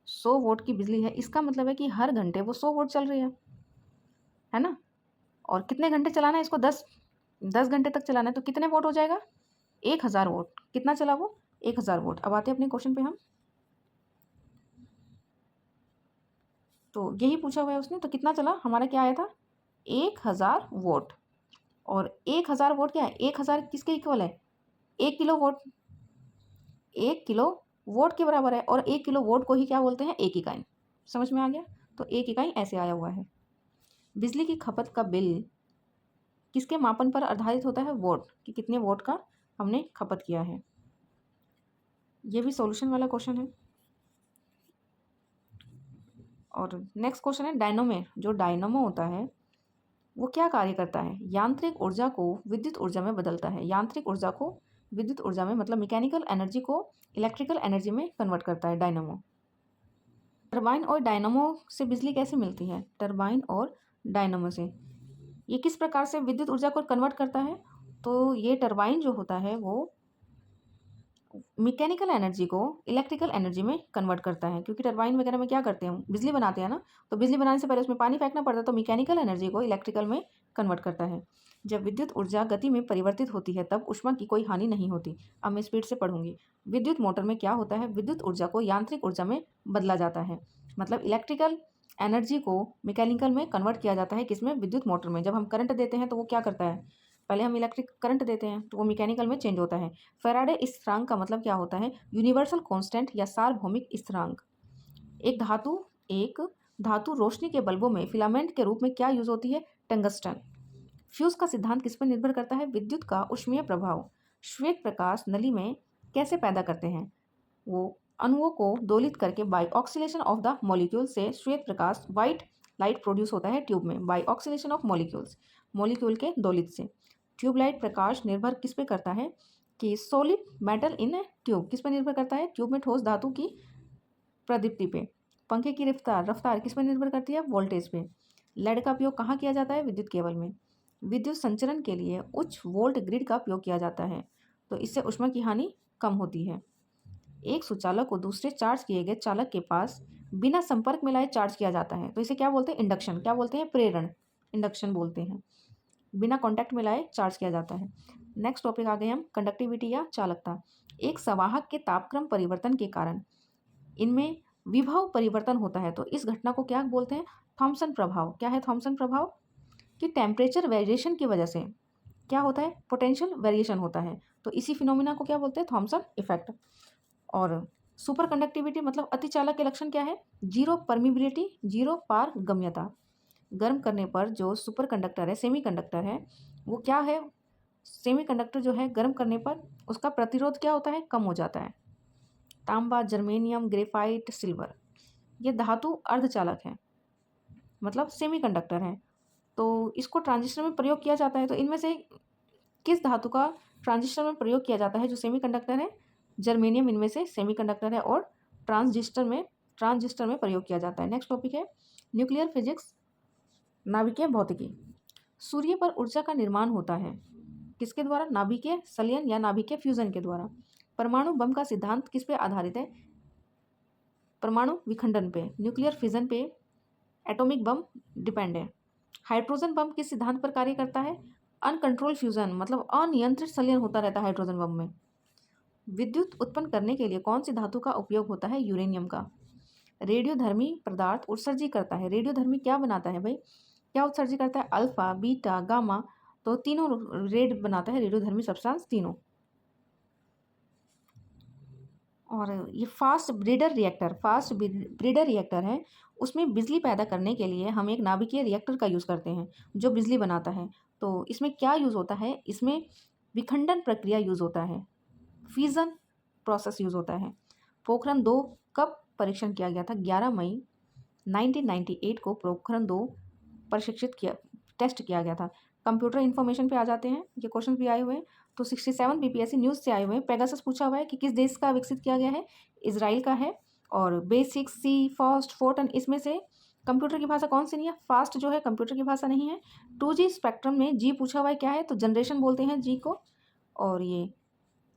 100 वोल्ट की बिजली है, इसका मतलब है कि हर घंटे वो 100 वोल्ट चल रही है ना? और कितने घंटे चलाना है इसको? 10 घंटे तक चलाना है तो कितने वोल्ट हो जाएगा? 1000 वोल्ट। कितना चला वो? 1000 वोल्ट। अब आते हैं अपने क्वेश्चन पे हम। तो यही पूछा हुआ है उसने, तो कितना चला? हमारा क्या आया था? 1000 वोल्ट। और 1000 वोल्ट क्या है? 1000 किसके इक्वल है? 1 किलो वोल्ट। 1 किलो वोल्ट के बराबर है। और 1 किलो वोल्ट को ही क्या बोलते हैं? एक इकाई। समझ में आ गया? तो एक इकाई ऐसे आया हुआ है। बिजली की खपत का बिल किसके मापन पर आधारित होता है? वोट, कि कितने वोट का हमने खपत किया है। ये भी सॉल्यूशन वाला क्वेश्चन है। और नेक्स्ट क्वेश्चन है डायनोमो। जो डायनोमो होता है वो क्या कार्य करता है? यांत्रिक ऊर्जा को विद्युत ऊर्जा में बदलता है। यांत्रिक ऊर्जा को विद्युत ऊर्जा में, मतलब मैकेनिकल एनर्जी को इलेक्ट्रिकल एनर्जी में कन्वर्ट करता है डायनोमो। टरबाइन और डायनोमो से बिजली कैसे मिलती है? टरबाइन और डायनोमो से ये किस प्रकार से विद्युत ऊर्जा को कन्वर्ट करता है? तो ये टरबाइन जो होता है वो मैकेनिकल एनर्जी को इलेक्ट्रिकल एनर्जी में कन्वर्ट करता है, क्योंकि टरबाइन वगैरह में क्या करते हैं? बिजली बनाते हैं ना, तो बिजली बनाने से पहले उसमें पानी फेंकना पड़ता है, तो मैकेनिकल एनर्जी को इलेक्ट्रिकल में कन्वर्ट करता है। जब विद्युत ऊर्जा गति में परिवर्तित होती है तब ऊष्मा की कोई हानि नहीं होती। अब मैं स्पीड से पढ़ूंगी। विद्युत मोटर में क्या होता है? विद्युत ऊर्जा को यांत्रिक ऊर्जा में बदला जाता है, मतलब इलेक्ट्रिकल एनर्जी को मैकेनिकल में कन्वर्ट किया जाता है। किसमें? विद्युत मोटर में। जब हम करंट देते हैं तो वो क्या करता है? पहले हम इलेक्ट्रिक करंट देते हैं तो वो मैकेनिकल में चेंज होता है। फैराडे स्थिरांक का मतलब क्या होता है? यूनिवर्सल कांस्टेंट या सार्वभौमिक स्थिरांक। एक धातु रोशनी के बल्बों में फिलामेंट के रूप में क्या यूज होती है? टंगस्टन। फ्यूज का सिद्धांत किस पर निर्भर करता है? विद्युत का ऊष्मीय प्रभाव। श्वेत प्रकाश नली में कैसे पैदा करते हैं? वो अणुओं को दोलित करके by oscillation of the molecule से श्वेत प्रकाश व्हाइट लाइट प्रोड्यूस होता है ट्यूब में, by oscillation of molecules, molecule के दोलित से। ट्यूबलाइट प्रकाश निर्भर किस पे करता है? कि सॉलिड मेटल इन ए ट्यूब। किस पे निर्भर करता है? ट्यूब में ठोस धातु की प्रदीप्ति पे। पंखे की रफ्तार किस पर निर्भर करती है? वोल्टेज पे। लेड का उपयोग कहाँ किया जाता है? विद्युत केबल में। विद्युत संचरण के लिए उच्च वोल्ट ग्रिड का उपयोग किया जाता है, तो इससे ऊष्मा की हानि कम होती है। एक सुचालक को दूसरे चार्ज किए गए चालक के पास बिना संपर्क में लाए चार्ज किया जाता है, तो इसे क्या बोलते हैं? इंडक्शन। क्या बोलते हैं? प्रेरण। इंडक्शन बोलते हैं। बिना कांटेक्ट में लाए चार्ज किया जाता है। नेक्स्ट टॉपिक आ गए हम कंडक्टिविटी या चालकता। एक संवाहक के तापक्रम परिवर्तन के कारण इनमें विभव परिवर्तन होता है, तो इस घटना को क्या बोलते हैं? थॉम्सन प्रभाव। क्या है थॉम्सन प्रभाव? कि टेम्परेचर वेरिएशन की वजह से क्या होता है? पोटेंशियल वेरिएशन होता है, तो इसी फिनोमिना को क्या बोलते हैं? Thomson effect. और सुपर कंडक्टिविटी मतलब अतिचालक के लक्षण क्या है? जीरो परमिबिलिटी, जीरो पारगम्यता। गर्म करने पर जो सुपर कंडक्टर है, सेमी कंडक्टर है, वो क्या है? सेमी कंडक्टर जो है गर्म करने पर उसका प्रतिरोध क्या होता है? कम हो जाता है। तांबा, जर्मेनियम, ग्रेफाइट, सिल्वर, ये धातु अर्धचालक है, मतलब सेमी कंडक्टर है, तो इसको ट्रांजिस्टर में प्रयोग किया जाता है। तो इनमें से किस धातु का ट्रांजिस्टर में प्रयोग किया जाता है जो सेमी कंडक्टर है? जर्मेनियम इनमें से सेमी कंडक्टर है और ट्रांजिस्टर में प्रयोग किया जाता है। नेक्स्ट टॉपिक है न्यूक्लियर फिजिक्स, नाभिकीय भौतिकी। सूर्य पर ऊर्जा का निर्माण होता है किसके द्वारा? नाभिकीय संलयन या नाभिकीय फ्यूजन के द्वारा। परमाणु बम का सिद्धांत किस पे आधारित है? परमाणु विखंडन पे, न्यूक्लियर फिजन पे एटॉमिक बम डिपेंड है। हाइड्रोजन बम किस सिद्धांत पर कार्य करता है? अनकंट्रोल फ्यूजन, मतलब अनियंत्रित संलयन होता रहता है हाइड्रोजन बम में। विद्युत उत्पन्न करने के लिए कौन सी धातु का उपयोग होता है? यूरेनियम का। रेडियोधर्मी पदार्थ उत्सर्जी करता है। रेडियोधर्मी क्या बनाता है भाई? क्या उत्सर्जी करता है? अल्फा, बीटा, गामा, तो तीनों रेड बनाता है रेडियोधर्मी सब्सटेंस, तीनों। और ये फास्ट ब्रीडर रिएक्टर है, उसमें बिजली पैदा करने के लिए हम एक नाभिकीय रिएक्टर का यूज़ करते हैं जो बिजली बनाता है। तो इसमें क्या यूज़ होता है? इसमें विखंडन प्रक्रिया यूज़ होता है, फ्यूजन प्रोसेस यूज़ होता है। पोखरण 2 कब परीक्षण किया गया था? 11 मई 1998 को पोखरण 2 टेस्ट किया गया था। कंप्यूटर इन्फॉर्मेशन पे आ जाते हैं, ये क्वेश्चन भी आए हुए हैं। तो 67 बीपीएससी न्यूज़ से आए हुए हैं। पेगासस पूछा हुआ है कि किस देश का विकसित किया गया है, इजराइल का है। और बेसिक, सी, फास्ट, फोर्टन, इसमें से कंप्यूटर की भाषा कौन सी नहीं है? फास्ट जो है कंप्यूटर की भाषा नहीं है। 2G स्पेक्ट्रम में जी पूछा हुआ है क्या है, तो जनरेशन बोलते हैं जी को। और ये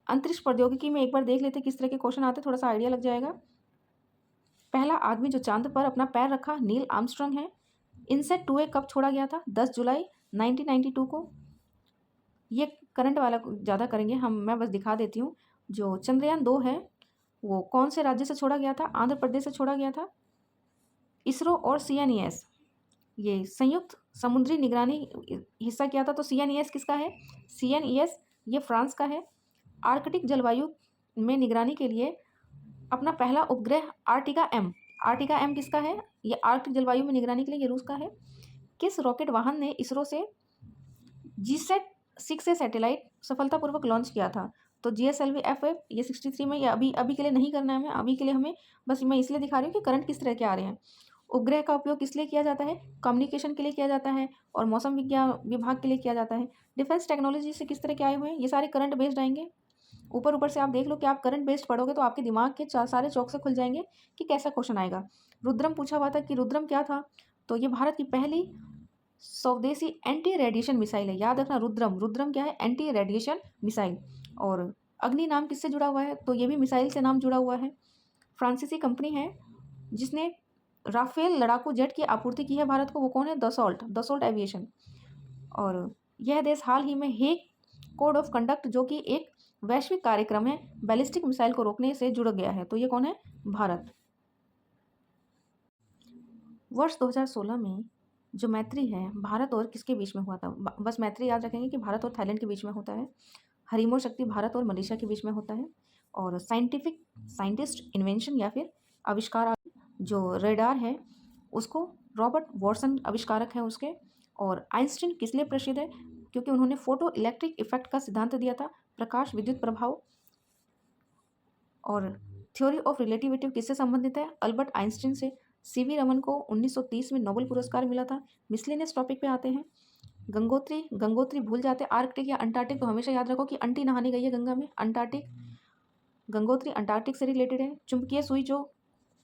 अंतरिक्ष प्रौद्योगिकी में एक बार देख लेते किस तरह के क्वेश्चन आते, थोड़ा सा आइडिया लग जाएगा। पहला आदमी जो चांद पर अपना पैर रखा नील आर्मस्ट्रांग है। इनसेट 2A कब छोड़ा गया था? 10 जुलाई 1992 को। ये करंट वाला ज़्यादा करेंगे हम, मैं बस दिखा देती हूँ। जो चंद्रयान 2 है वो कौन से राज्य से छोड़ा गया था? आंध्र प्रदेश से छोड़ा गया था। इसरो और CNES ये संयुक्त समुद्री निगरानी हिस्सा किया था। तो CNES किसका है? CNES ये फ्रांस का है। आर्कटिक जलवायु में निगरानी के लिए अपना पहला उपग्रह आर्टिका M किसका है? ये आर्कटिक जलवायु में निगरानी के लिए ये रूस का है। किस रॉकेट वाहन ने इसरो से GSAT 6 सैटेलाइट सफलतापूर्वक लॉन्च किया था? तो GSLV FF ये 63 में, ये अभी के लिए नहीं करना है हमें, अभी के लिए हमें बस मैं इसलिए दिखा रही हूँ कि करंट किस तरह के आ रहे हैं। उपग्रह का उपयोग किस लिए किया जाता है? कम्युनिकेशन के लिए किया जाता है और मौसम विज्ञान विभाग के लिए किया जाता है। डिफेंस टेक्नोलॉजी से किस तरह के आए हुए हैं? ये सारे करंट बेस्ड आएंगे। ऊपर से आप देख लो कि आप करंट बेस्ड पढ़ोगे तो आपके दिमाग के सारे चौक से खुल जाएंगे कि कैसा क्वेश्चन आएगा। रुद्रम पूछा हुआ था कि रुद्रम क्या था? तो ये भारत की पहली स्वदेशी एंटी रेडिएशन मिसाइल है। याद रखना, रुद्रम क्या है? Anti radiation missile. और अग्नि नाम किससे जुड़ा हुआ है? तो ये भी मिसाइल से नाम जुड़ा हुआ है। फ्रांसीसी कंपनी है जिसने राफेल लड़ाकू जेट की आपूर्ति की है भारत को, वो कौन है? दसोल्ट एविएशन। और यह देश हाल ही में हेग कोड ऑफ कंडक्ट जो कि एक वैश्विक कार्यक्रम है बैलिस्टिक मिसाइल को रोकने से जुड़ गया है, तो ये कौन है? भारत। वर्ष 2016 में जो मैत्री है भारत और किसके बीच में हुआ था? बस मैत्री याद रखेंगे कि भारत और थाईलैंड के बीच में होता है। हरीमो शक्ति भारत और मलेशिया के बीच में होता है। और साइंटिस्ट इन्वेंशन या फिर आविष्कार, जो रेडार है उसको रॉबर्ट वॉटसन आविष्कारक हैं उसके। और आइंस्टीन किस लिए प्रसिद्ध है? क्योंकि उन्होंने फोटो इलेक्ट्रिक इफेक्ट का सिद्धांत दिया था, प्रकाश विद्युत प्रभाव। और थ्योरी ऑफ रिलेटिविटी किससे संबंधित है? अल्बर्ट आइंस्टीन से। CV रमन को 1930 में नोबेल पुरस्कार मिला था। मिसलेनियस टॉपिक पे आते हैं। गंगोत्री भूल जाते आर्कटिक या अंटार्कटिक, तो हमेशा याद रखो कि अंटी नहाने गई है गंगा में, अंटार्कटिक। गंगोत्री अंटार्कटिक से रिलेटेड है। चुंबकीय सुई जो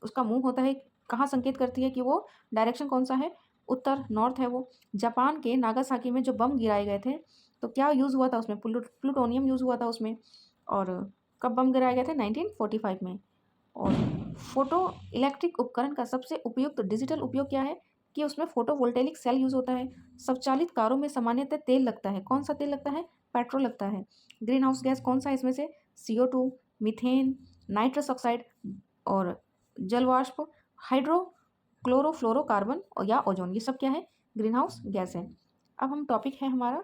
उसका मुंह होता है कहाँ संकेत करती है कि वो डायरेक्शन कौन सा है? उत्तर, नॉर्थ है वो। जापान के नागासाकी में जो बम गिराए गए थे तो क्या यूज़ हुआ था उसमें? प्लूटोनियम यूज़ हुआ था उसमें। और कब बम गिराए गए थे? 1945 में। और फोटो इलेक्ट्रिक उपकरण का सबसे उपयुक्त डिजिटल उपयोग क्या है? कि उसमें फोटोवोल्टेइक सेल यूज़ होता है। स्वचालित कारों में सामान्यतः तेल लगता है, कौन सा तेल लगता है? पेट्रोल लगता है। ग्रीन हाउस गैस कौन सा है इसमें से? CO2, मीथेन, नाइट्रस ऑक्साइड और जलवाष्प, हाइड्रोक्लोरोफ्लोरोकार्बन और या ओजोन, ये सब क्या है? ग्रीन हाउस गैस है। अब हम टॉपिक है हमारा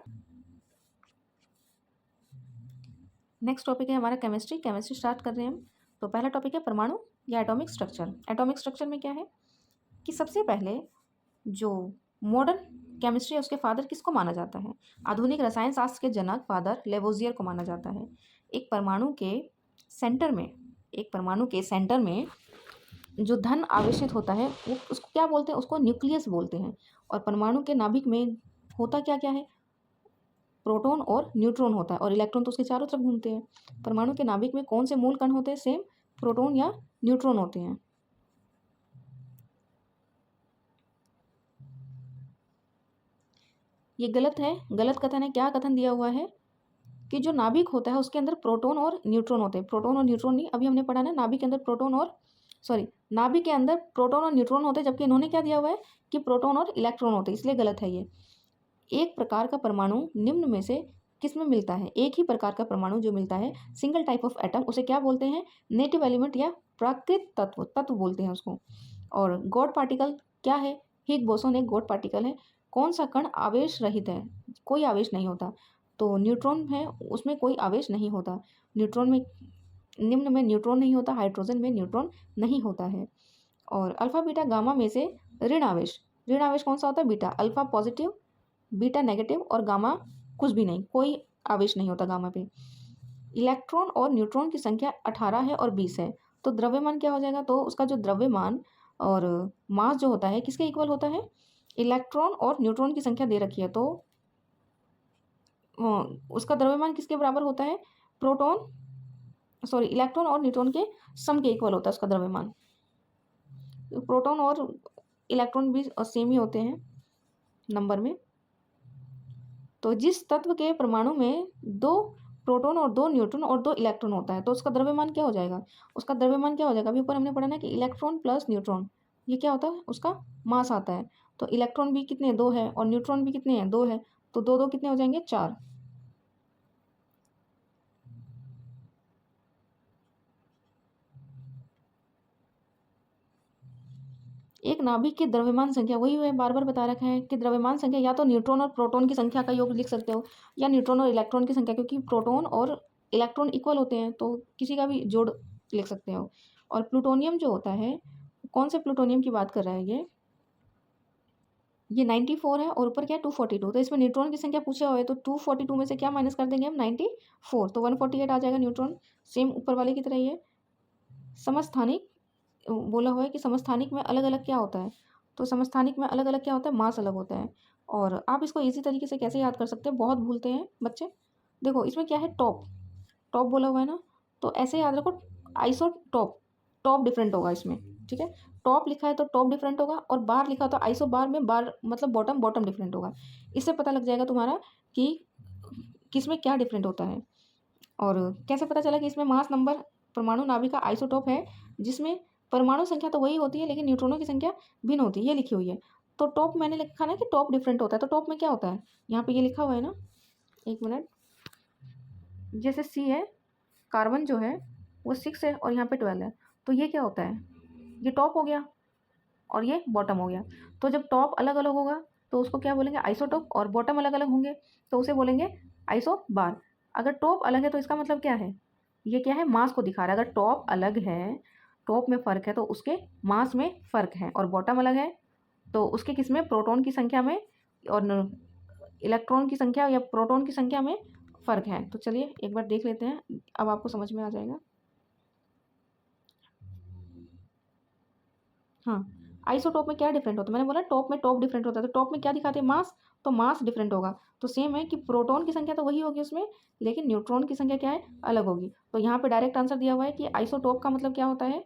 नेक्स्ट टॉपिक है हमारा केमिस्ट्री स्टार्ट कर रहे हैं हम। तो पहला टॉपिक है परमाणु या एटॉमिक स्ट्रक्चर। एटॉमिक स्ट्रक्चर में क्या है कि सबसे पहले जो मॉडर्न केमिस्ट्री है उसके फादर किसको माना जाता है? आधुनिक रसायन शास्त्र के जनक फादर लेवोजियर को माना जाता है। एक परमाणु के सेंटर में जो धन आवेशित होता है वो उसको क्या बोलते हैं? उसको न्यूक्लियस बोलते हैं। और परमाणु के नाभिक में होता क्या क्या है? प्रोटॉन और न्यूट्रॉन होता है और इलेक्ट्रॉन तो उसके चारों तरफ घूमते हैं। परमाणु के नाभिक में कौन से मूल कण होते हैं? सेम प्रोटॉन या न्यूट्रॉन होते हैं। ये गलत है, गलत कथन है। क्या कथन दिया हुआ है कि जो नाभिक होता है उसके अंदर प्रोटॉन और न्यूट्रॉन होते हैं। प्रोटॉन और न्यूट्रॉन नहीं, अभी हमने पढ़ा ना नाभिक के अंदर नाभिक के अंदर प्रोटॉन और न्यूट्रॉन होते हैं, जबकि इन्होंने क्या दिया हुआ है कि प्रोटॉन और इलेक्ट्रॉन होते हैं, इसलिए गलत है ये। एक प्रकार का परमाणु निम्न में से किस में मिलता है? एक ही प्रकार का परमाणु जो मिलता है, सिंगल टाइप ऑफ एटम, उसे क्या बोलते हैं? नेटिव एलिमेंट या प्राकृत तत्व बोलते हैं उसको। और गॉड पार्टिकल क्या है? हिग बोसोन एक गॉड पार्टिकल है। कौन सा कण आवेश रहित है? कोई आवेश नहीं होता। तो न्यूट्रॉन है, उसमें कोई आवेश नहीं होता। निम्न में न्यूट्रॉन नहीं होता, हाइड्रोजन में न्यूट्रॉन नहीं होता है। और अल्फा बीटा गामा में से ऋण आवेश कौन सा होता है? Beta. Alpha positive, beta negative और गामा कुछ भी नहीं, कोई आवेश नहीं होता गामा पे। इलेक्ट्रॉन और न्यूट्रॉन की संख्या 18 है और 20 है, तो द्रव्यमान क्या हो जाएगा? तो उसका जो द्रव्यमान और मास जो होता है किसके इक्वल होता है, इलेक्ट्रॉन और न्यूट्रॉन की संख्या दे रखी है, तो उसका द्रव्यमान किसके बराबर होता है, इलेक्ट्रॉन और न्यूट्रॉन के सम के इक्वल होता है उसका द्रव्यमान। प्रोटॉन और इलेक्ट्रॉन भी सेम ही होते हैं नंबर में। तो जिस तत्व के परमाणु में 2 प्रोटॉन और 2 न्यूट्रॉन और 2 इलेक्ट्रॉन होता है तो उसका द्रव्यमान क्या हो जाएगा, उसका द्रव्यमान क्या हो जाएगा, अभी ऊपर हमने पढ़ा ना कि इलेक्ट्रॉन प्लस न्यूट्रॉन ये क्या होता है, उसका मास आता है। तो इलेक्ट्रॉन भी कितने 2 है और न्यूट्रॉन भी कितने हैं 2 है, तो 2 2 कितने हो जाएंगे 4। एक नाभिक की द्रव्यमान संख्या, वही है बार बार बता रखा है कि द्रव्यमान संख्या या तो न्यूट्रॉन और प्रोटॉन की संख्या का योग लिख सकते हो या न्यूट्रॉन और इलेक्ट्रॉन की संख्या, क्योंकि प्रोटॉन और इलेक्ट्रॉन इक्वल होते हैं तो किसी का भी जोड़ लिख सकते हो। और प्लूटोनियम जो होता है, कौन से प्लूटोनियम की बात कर रहा है ये 94 है और ऊपर क्या है 242, तो इसमें न्यूट्रॉन की संख्या पूछा हुआ है तो 242 में से क्या माइनस कर देंगे हम 94, तो 148 आ जाएगा न्यूट्रॉन। सेम ऊपर वाले की तरह ही है। समस्थानिक बोला हुआ है कि समस्थानिक में अलग अलग क्या होता है, तो समस्थानिक में अलग अलग क्या होता है, मास अलग होता है। और आप इसको इजी तरीके से कैसे याद कर सकते हैं, बहुत भूलते हैं बच्चे। देखो इसमें क्या है, टॉप टॉप बोला हुआ है ना, तो ऐसे याद रखो आइसोटॉप, टॉप डिफरेंट होगा इसमें, ठीक है। टॉप लिखा है तो टॉप डिफरेंट होगा और बार लिखा तो आइसो बार में बार मतलब बॉटम बॉटम डिफरेंट होगा। इससे पता लग जाएगा तुम्हारा कि किस में क्या डिफरेंट होता है। और कैसे पता चला कि इसमें मास नंबर परमाणु नाभिक का आइसोटॉप है, जिसमें परमाणु संख्या तो वही होती है लेकिन न्यूट्रॉनों की संख्या भिन्न होती है, ये लिखी हुई है। तो टॉप मैंने लिखा ना कि टॉप डिफरेंट होता है, तो टॉप में क्या होता है, यहाँ पे ये लिखा हुआ है ना, एक मिनट, जैसे सी है, कार्बन जो है वो 6 है और यहाँ पे 12 है, तो ये क्या होता है, ये टॉप हो गया और ये बॉटम हो गया। तो जब टॉप अलग अलग होगा तो उसको क्या बोलेंगे, आइसोटॉप, और बॉटम अलग अलग होंगे तो उसे बोलेंगे आइसो बार। अगर टॉप अलग है तो इसका मतलब क्या है, ये क्या है, मास को दिखा रहा है। अगर टॉप अलग है, टॉप में फ़र्क है तो उसके मास में फ़र्क है, और बॉटम अलग है तो उसके किस में, प्रोटॉन की संख्या में और इलेक्ट्रॉन की संख्या या प्रोटॉन की संख्या में फ़र्क है। तो चलिए एक बार देख लेते हैं, अब आपको समझ में आ जाएगा। हाँ, आइसोटॉप में क्या डिफरेंट होता है, मैंने बोला टॉप में टॉप डिफरेंट होता है, तो टॉप में क्या दिखाते हैं, मास, तो मास डिफरेंट होगा। तो सेम है कि प्रोटॉन की संख्या तो वही होगी उसमें, लेकिन न्यूट्रॉन की संख्या क्या है, अलग होगी। तो यहाँ पे डायरेक्ट आंसर दिया हुआ है कि आइसोटॉप का मतलब क्या होता है।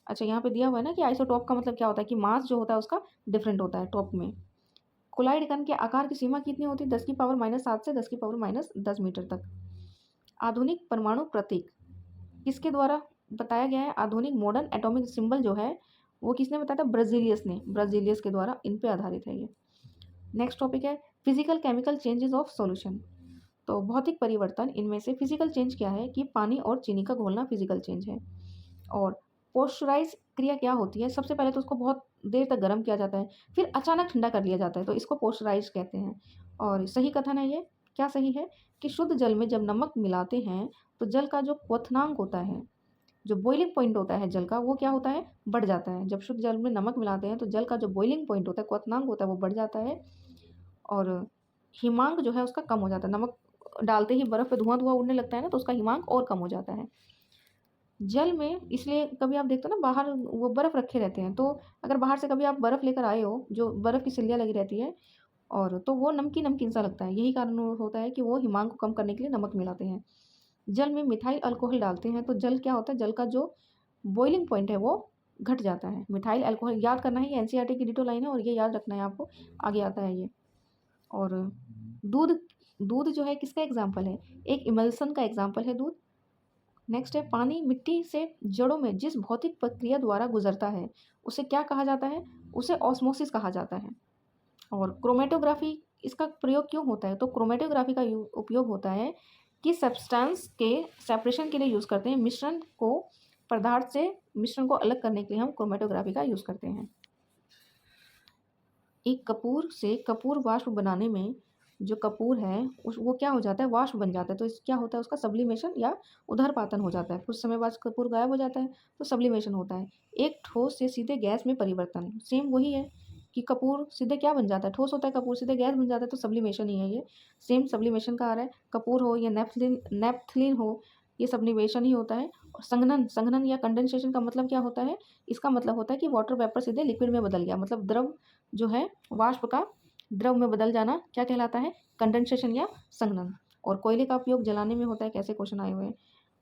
अच्छा, यहाँ पे दिया हुआ है ना कि आइसोटॉप का मतलब क्या होता है कि मास जो होता है उसका डिफरेंट होता है टॉप में। कोलाइड कण के आकार की सीमा कितनी होती है, 10⁻⁷ से 10⁻10 मीटर तक। आधुनिक परमाणु प्रतीक किसके द्वारा बताया गया है, आधुनिक मॉडर्न एटॉमिक सिंबल जो है वो किसने बताया था, ब्राजीलियस ने, ब्राजीलियस के द्वारा इन पे आधारित है ये। नेक्स्ट टॉपिक है physical chemical changes of solution. तो भौतिक परिवर्तन, इनमें से फिजिकल चेंज क्या है कि पानी और चीनी का घोलना फिजिकल चेंज है। और पोस्चराइज क्रिया क्या होती है, सबसे पहले तो उसको बहुत देर तक गर्म किया जाता है फिर अचानक ठंडा कर लिया जाता है, तो इसको पोस्चराइज कहते हैं। और सही कथन है ये, क्या सही है कि शुद्ध जल में जब नमक मिलाते हैं तो जल का जो क्वथनांक होता है, जो बॉइलिंग पॉइंट होता है जल का, वो क्या होता है, बढ़ जाता है। जब शुद्ध जल में नमक मिलाते हैं तो जल का जो बॉइलिंग पॉइंट होता है, क्वथनांक होता है, वो बढ़ जाता है। और हिमांक जो है उसका कम हो जाता है, नमक डालते ही बर्फ़ पे धुआं धुआं उड़ने लगता है ना, तो उसका हिमांक और कम हो जाता है जल में। इसलिए कभी आप देखते हो ना बाहर वो बर्फ़ रखे रहते हैं, तो अगर बाहर से कभी आप बर्फ़ लेकर आए हो, जो बर्फ़ की सिल्लियाँ लगी रहती है, और तो वो नमकीन नमकीन सा लगता है, यही कारण होता है कि वो हिमांक को कम करने के लिए नमक मिलाते हैं। जल में मिथाइल अल्कोहल डालते हैं तो जल क्या होता है, जल का जो बॉइलिंग पॉइंट है वो घट जाता है। मिथाइल अल्कोहल याद करना है, ये एनसीईआरटी की डिटो लाइन है और ये याद रखना है आपको, आगे आता है ये। और दूध, दूध जो है किसका एग्जाम्पल है, एक इमल्सन का एग्जाम्पल है दूध। नेक्स्ट है पानी मिट्टी से जड़ों में जिस भौतिक प्रक्रिया द्वारा गुजरता है उसे क्या कहा जाता है, उसे ऑस्मोसिस कहा जाता है। और क्रोमेटोग्राफी, इसका प्रयोग क्यों होता है, तो क्रोमेटोग्राफी का उपयोग होता है कि सब्सटेंस के सेपरेशन के लिए यूज़ करते हैं, मिश्रण को, पदार्थ से मिश्रण को अलग करने के लिए हम क्रोमेटोग्राफी का यूज़ करते हैं। एक कपूर से कपूर वाष्प बनाने में जो कपूर है उस वो क्या हो जाता है, वाष्प बन जाता है, तो इस क्या होता है उसका सब्लिमेशन या उदरपातन हो जाता है, कुछ समय बाद कपूर गायब हो जाता है तो सब्लिमेशन होता है। एक ठोस से सीधे गैस में परिवर्तन, सेम वही है कि कपूर सीधे क्या बन जाता है, ठोस होता है कपूर, सीधे गैस बन जाता है, तो सब्लिमेशन ही है ये। सेम सब्लिमेशन का आ रहा है, कपूर हो या नेफ्थलीन हो ये सब निवेशन ही होता है। और संघनन या कंडेंसेशन का मतलब क्या होता है? इसका मतलब होता है कि वाटर वेपर सीधे लिक्विड में बदल गया, मतलब द्रव जो है वाष्प का द्रव में बदल जाना क्या कहलाता है? कंडेंसेशन या संघनन। और कोयले का उपयोग जलाने में होता है, कैसे क्वेश्चन आए हुए हैं।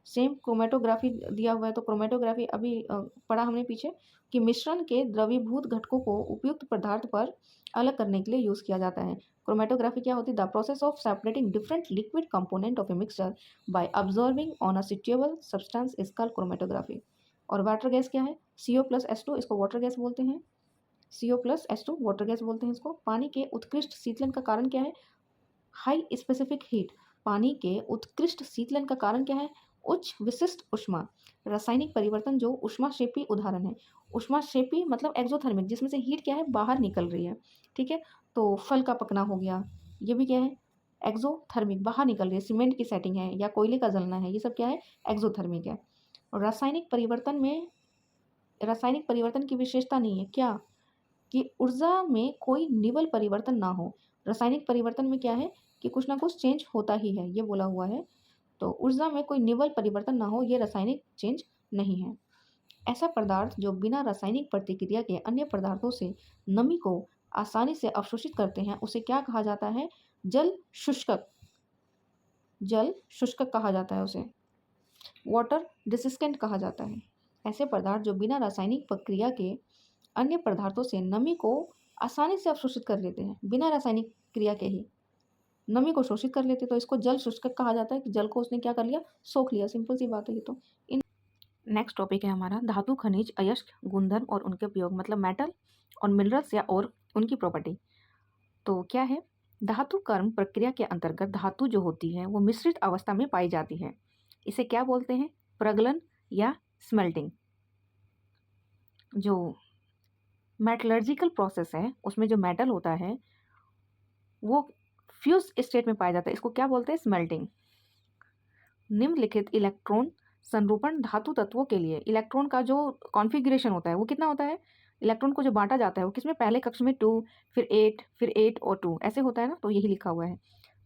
सेम क्रोमेटोग्राफी दिया हुआ है, तो क्रोमेटोग्राफी अभी पढ़ा हमने पीछे कि मिश्रण के द्रवीभूत घटकों को उपयुक्त पदार्थ पर अलग करने के लिए यूज़ किया जाता है। क्रोमेटोग्राफी क्या होती है? The process of separating different liquid component of a mixture by observing on a suitable substance is called chromatography. और वाटर गैस क्या है? CO+H2, इसको वाटर गैस बोलते हैं। CO+H2 वाटर गैस बोलते हैं इसको। पानी के उत्कृष्ट शीतलन का कारण क्या है? High specific heat. पानी के उत्कृष्ट शीतलन का कारण क्या है? उच्च विशिष्ट ऊष्मा। रासायनिक परिवर्तन जो ऊष्माक्षेपी उदाहरण है। ऊष्माक्षेपी मतलब एक्सोथर्मिक, जिसमें से हीट क्या है? बाहर निकल रही है। ठीक है, तो फल का पकना हो गया, ये भी क्या है? एक्सोथर्मिक, बाहर निकल रही है। सीमेंट की सेटिंग है या कोयले का जलना है, ये सब क्या है? एक्सोथर्मिक है। और रासायनिक परिवर्तन की विशेषता नहीं है क्या? कि ऊर्जा में कोई निवल परिवर्तन ना हो। रासायनिक परिवर्तन में क्या है कि कुछ ना कुछ चेंज होता ही है, ये बोला हुआ है। तो ऊर्जा में कोई निवल परिवर्तन ना हो, ये रासायनिक चेंज नहीं है। ऐसा पदार्थ जो बिना रासायनिक प्रतिक्रिया के अन्य पदार्थों से नमी को आसानी से अवशोषित करते हैं, उसे क्या कहा जाता है? जल शुष्कक। जल शुष्कक कहा जाता है उसे। वाटर डिसिस्टेंट कहा जाता है। ऐसे पदार्थ जो बिना रासायनिक प्रक्रिया के अन्य पदार्थों से नमी को आसानी से अवशोषित कर लेते हैं, बिना रासायनिक क्रिया के ही नमी को शोषित कर लेते, तो इसको जल शुष्कक कहा जाता है कि जल को उसने क्या कर लिया? सोख लिया। सिंपल सी बात है ये तो। इन नेक्स्ट टॉपिक है हमारा धातु, खनिज, अयस्क, गुणधर्म और उनके उपयोग, मतलब मेटल और मिनरल्स या और उनकी प्रॉपर्टी। तो क्या है? धातु कर्म प्रक्रिया के अंतर्गत धातु जो होती है वो मिश्रित अवस्था में पाई जाती है। इसे क्या बोलते हैं? प्रगलन या स्मेल्टिंग। जो मेटलर्जिकल प्रोसेस है उसमें जो मेटल होता है वो फ्यूज स्टेट में पाया जाता है, इसको क्या बोलते हैं? स्मेल्टिंग। निम्नलिखित इलेक्ट्रॉन संरूपण धातु तत्वों के लिए इलेक्ट्रॉन का जो कॉन्फ़िगरेशन होता है वो कितना होता है? इलेक्ट्रॉन को जो बांटा जाता है वो किसमें? पहले कक्ष में 2, फिर 8, फिर 8 और 2, ऐसे होता है ना, तो यही लिखा हुआ है।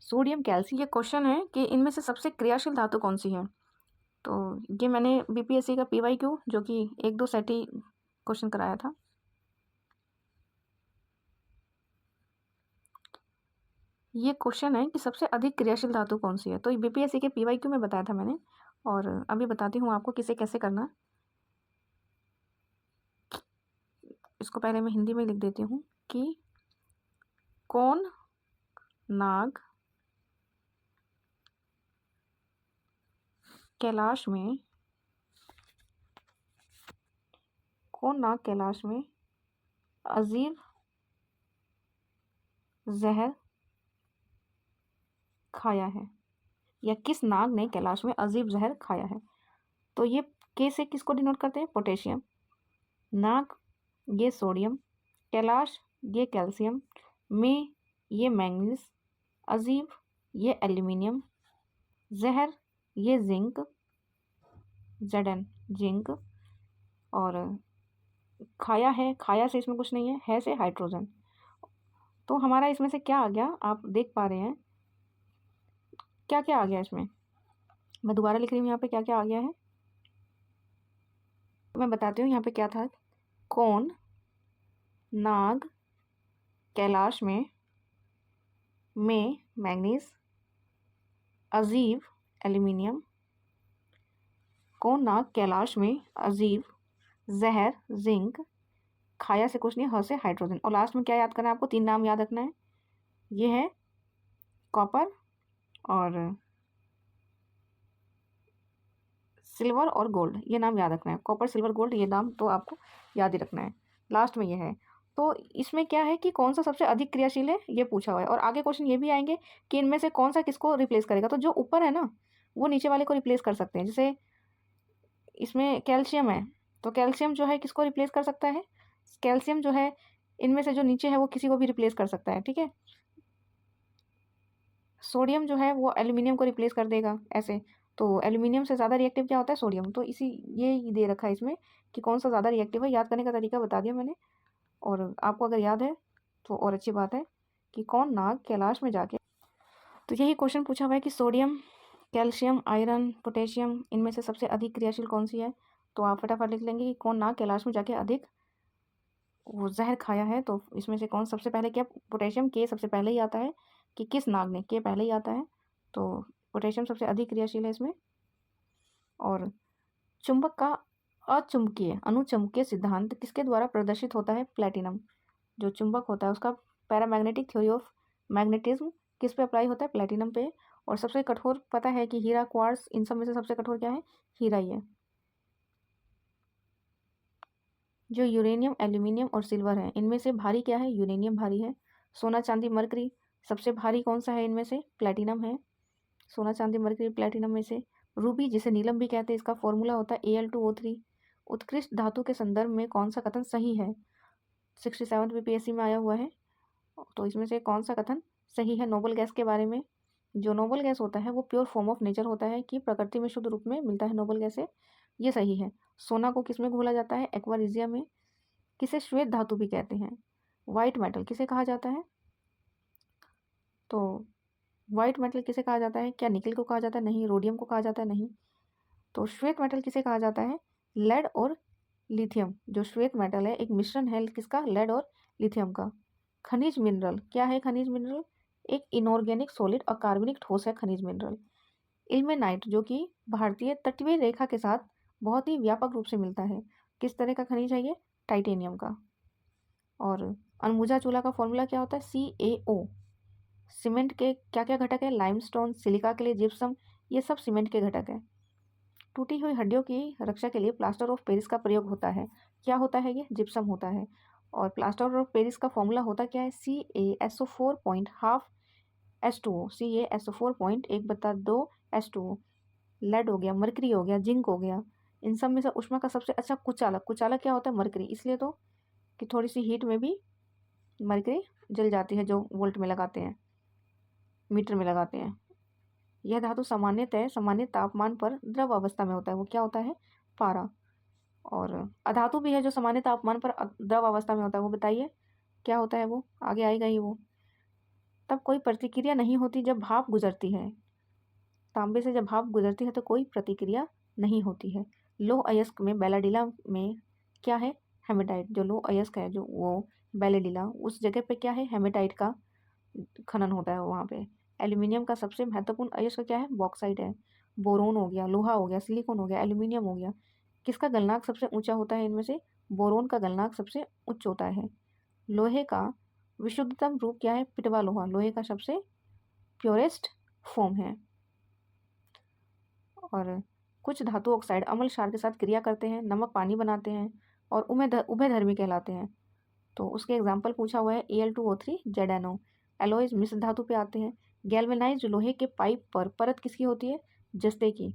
Sodium, calcium. ये क्वेश्चन है कि इनमें से सबसे क्रियाशील धातु कौन सी है? तो ये मैंने BPSC का PYQ जो कि 1-2 सेट ही क्वेश्चन कराया था। ये क्वेश्चन है कि सबसे अधिक क्रियाशील धातु कौन सी है, तो BPSC के PYQ में बताया था मैंने, और अभी बताती हूँ आपको किसे कैसे करना। इसको पहले मैं हिंदी में लिख देती हूँ कि कौन नाग कैलाश में अजीब जहर खाया है, या किस नाग ने कैलाश में अजीब जहर खाया है। तो ये के से किसको डिनोट करते हैं? पोटेशियम। नाग ये सोडियम, कैलाश ये कैल्शियम, में ये मैंगनीज, अजीब ये एल्यूमिनियम, जहर ये जिंक, Zn जिंक, और खाया है, खाया से इसमें कुछ नहीं है से हाइड्रोजन। तो हमारा इसमें से क्या आ गया? आप देख पा रहे हैं क्या क्या आ गया इसमें। मैं दोबारा लिख रही हूँ यहाँ पे क्या क्या आ गया है, मैं बताती हूँ यहाँ पे क्या था। कौन नाग कैलाश में मैंगनीज, अजीब एल्यूमिनियम, कौन नाग कैलाश में अजीब जहर जिंक, खाया से कुछ नहीं, से हाइड्रोजन। और लास्ट में क्या याद करना है आपको? 3 नाम याद रखना है। ये है कॉपर और सिल्वर और गोल्ड, ये नाम याद रखना है। कॉपर, सिल्वर, गोल्ड, ये नाम तो आपको याद ही रखना है। लास्ट में ये है। तो इसमें क्या है कि कौन सा सबसे अधिक क्रियाशील है, ये पूछा हुआ है। और आगे क्वेश्चन ये भी आएंगे कि इनमें से कौन सा किसको रिप्लेस करेगा। तो जो ऊपर है ना वो नीचे वाले को रिप्लेस कर सकते हैं। जैसे इसमें कैल्शियम है, तो कैल्शियम जो है किसको रिप्लेस कर सकता है? कैल्शियम जो है इनमें से जो नीचे है वो किसी को भी रिप्लेस कर सकता है। ठीक है, सोडियम जो है वो एल्यूमिनियम को रिप्लेस कर देगा ऐसे। तो एल्यूमिनियम से ज़्यादा रिएक्टिव क्या होता है? सोडियम। तो इसी ये दे रखा है इसमें कि कौन सा ज़्यादा रिएक्टिव है। याद करने का तरीका बता दिया मैंने, और आपको अगर याद है तो और अच्छी बात है कि कौन नाग कैलाश में जाके, तो यही क्वेश्चन पूछा हुआ है कि सोडियम कैल्शियम, आयरन, पोटेशियम, इनमें से सबसे अधिक क्रियाशील कौन सी है? तो आप फटाफट लिख लेंगे कि कौन नाग कैलाश में जाके अधिक वो जहर खाया है। तो इसमें से कौन सबसे पहले, क्या पोटेशियम, के सबसे पहले ही आता है कि किस नाग ने, के पहले ही आता है, तो पोटेशियम सबसे अधिक क्रियाशील है इसमें। और चुंबक का अचुंबकीय अनुचुंबकीय सिद्धांत किसके द्वारा प्रदर्शित होता है? प्लेटिनम। जो चुंबक होता है उसका पैरामैग्नेटिक थ्योरी ऑफ मैग्नेटिज्म किस पे अप्लाई होता है? प्लेटिनम पे। और सबसे कठोर पता है कि हीरा, क्वार्ट्ज, इन सब में से सबसे कठोर क्या है? हीरा ही है। जो यूरेनियम, एल्यूमिनियम और सिल्वर है, इनमें से भारी क्या है? यूरेनियम भारी है। सोना, चांदी, मरकरी, सबसे भारी कौन सा है इनमें से? प्लेटिनम है। सोना, चांदी, मरकरी, प्लेटिनम में से रूबी, जिसे नीलम भी कहते हैं, इसका फॉर्मूला होता है Al2O3। उत्कृष्ट धातु के संदर्भ में कौन सा कथन सही है? 67 बीपीएससी में आया हुआ है। तो इसमें से कौन सा कथन सही है नोबल गैस के बारे में? जो नोबल गैस होता है वो प्योर फॉर्म ऑफ नेचर होता है, कि प्रकृति में शुद्ध रूप में मिलता है नोबल गैस से, ये सही है। सोना को किस में घोला जाता है? एक्वारिजिया में। किसे श्वेत धातु भी कहते हैं? वाइट मेटल किसे कहा जाता है? तो वाइट मेटल किसे कहा जाता है? क्या निकल को कहा जाता है? नहीं। रोडियम को कहा जाता है? नहीं। तो श्वेत मेटल किसे कहा जाता है? लेड और लिथियम। जो श्वेत मेटल है एक मिश्रण है किसका? लेड और लिथियम का। खनिज मिनरल क्या है? खनिज मिनरल एक इनऑर्गेनिक सॉलिड और कार्बनिक ठोस है खनिज मिनरल। इल्मेनाइट जो कि भारतीय तटीय रेखा के साथ बहुत ही व्यापक रूप से मिलता है, किस तरह का खनिज है ये? टाइटेनियम का। और अनबुझा चूल्हा का फॉर्मूला क्या होता है? CaO। सीमेंट के क्या क्या घटक है? लाइमस्टोन, सिलिका के लिए जिप्सम, ये सब सीमेंट के घटक है। टूटी हुई हड्डियों की रक्षा के लिए प्लास्टर ऑफ पेरिस का प्रयोग होता है, क्या होता है ये? जिप्सम होता है। और प्लास्टर ऑफ पेरिस का फॉर्मूला होता क्या है? CaSO4 point half H2O, CaSO4 point 1/2 H2O। Lead हो गया, मरकरी हो गया, जिंक हो गया, इन सब में से ऊष्मा का सबसे अच्छा कुचालक, कुचालक क्या होता है? मरकरी। इसलिए तो कि थोड़ी सी हीट में भी मरकरी जल जाती है, जो वोल्ट में लगाते हैं, मीटर में लगाते हैं। यह धातु सामान्यतः सामान्य तापमान पर द्रव अवस्था में होता है, वो क्या होता है? पारा। और अधातु भी है जो सामान्य तापमान पर द्रव अवस्था में होता है, वो बताइए क्या होता है? वो आगे आएगा ही वो। तब कोई प्रतिक्रिया नहीं होती जब भाप गुजरती है, तांबे से जब भाप गुजरती है तो कोई प्रतिक्रिया नहीं होती है। लौह अयस्क में बेलाडिला में क्या है? हेमेटाइट। जो लौह अयस्क है जो वो बेलाडिला, उस जगह पे क्या है? हेमेटाइट का खनन होता है वहाँ पे। एल्यूमिनियम का सबसे महत्वपूर्ण अयस्क क्या है? बॉक्साइट है। बोरोन हो गया, लोहा हो गया, सिलिकॉन हो गया, एल्यूमिनियम हो गया। किसका गलनांक सबसे ऊंचा होता है इनमें से? बोरोन का गलनांक सबसे उच्च होता है। लोहे का विशुद्धतम रूप क्या है? पिटवा लोहा लोहे का सबसे प्योरेस्ट फॉर्म है। और कुछ धातु ऑक्साइड अम्ल क्षार के साथ क्रिया करते हैं, नमक पानी बनाते हैं और उभयधर्मी कहलाते हैं। तो उसके एग्जाम्पल पूछा हुआ है Al2O3, जेडेनो। एलोइज मिश्र धातु पे आते हैं। गैल्वेनाइज्ड लोहे के पाइप पर परत किसकी होती है? जस्ते की।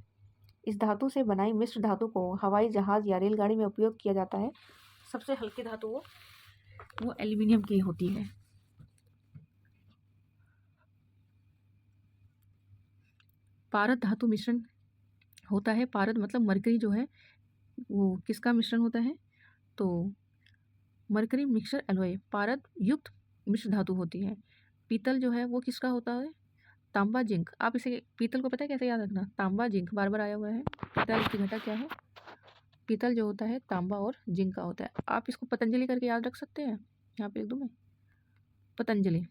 इस धातु से बनाई मिश्र धातु को हवाई जहाज या रेलगाड़ी में उपयोग किया जाता है। सबसे हल्की धातु वो एल्यूमिनियम की होती है। पारद धातु मिश्रण होता है। पारद मतलब मरकरी जो है वो किसका मिश्रण होता है? तो मरकरी मिक्सर एलॉय पारद युक्त मिश्र धातु होती है। पीतल जो है वो किसका होता है? तांबा, जिंक। आप इसे पीतल को पता है कैसे याद रखना? तांबा, जिंक, बार बार आया हुआ है। पीतल की घटक क्या है? पीतल जो होता है तांबा और जिंक का होता है। आप इसको पतंजलि करके याद रख सकते हैं, यहाँ पे लिख दूँ मैं, पतंजलि।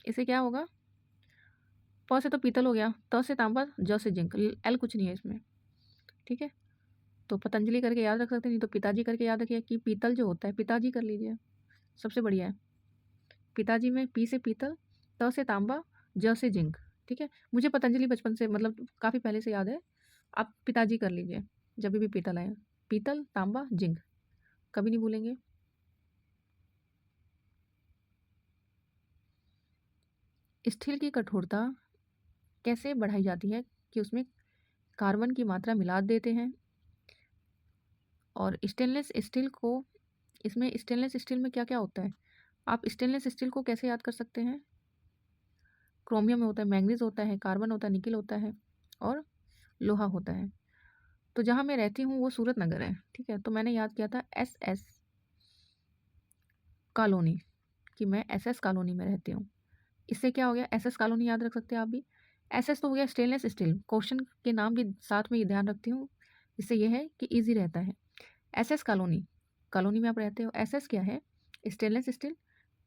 इसे क्या होगा? प से तो पीतल हो गया, त से तांबा, ज से जिंक, एल कुछ नहीं है इसमें, ठीक है। तो पतंजलि करके याद रख सकते हैं, नहीं तो पिताजी करके याद रखिए कि पीतल जो होता है, पिताजी कर लीजिए, सबसे बढ़िया है। पिताजी में पी से पीतल, त से तांबा, ज से जिंक, ठीक है। मुझे पतंजलि बचपन से मतलब काफ़ी पहले से याद है, आप पिताजी कर लीजिए जब भी पीतल आए। पीतल, तांबा, जिंक, कभी नहीं भूलेंगे। स्टील की कठोरता कैसे बढ़ाई जाती है? कि उसमें कार्बन की मात्रा मिला देते हैं। और स्टेनलेस स्टील को, इसमें स्टेनलेस स्टील में क्या क्या होता है? आप स्टेनलेस स्टील को कैसे याद कर सकते हैं? क्रोमियम होता है, मैंगनीज होता है, कार्बन होता है, निकल होता है और लोहा होता है। तो जहाँ मैं रहती हूँ वो सूरत नगर है, ठीक है। तो मैंने याद किया था SS कॉलोनी, कि मैं SS कॉलोनी में रहती हूँ। इससे क्या हो गया? SS कॉलोनी याद रख सकते हैं आप भी, एसएस तो हो गया स्टेनलेस स्टील, क्वेश्चन के नाम भी साथ में ये ध्यान रखती हूँ, इससे ये है कि ईजी रहता है। एसएस कॉलोनी, कॉलोनी में आप रहते हो। एसएस क्या है? Stainless steel.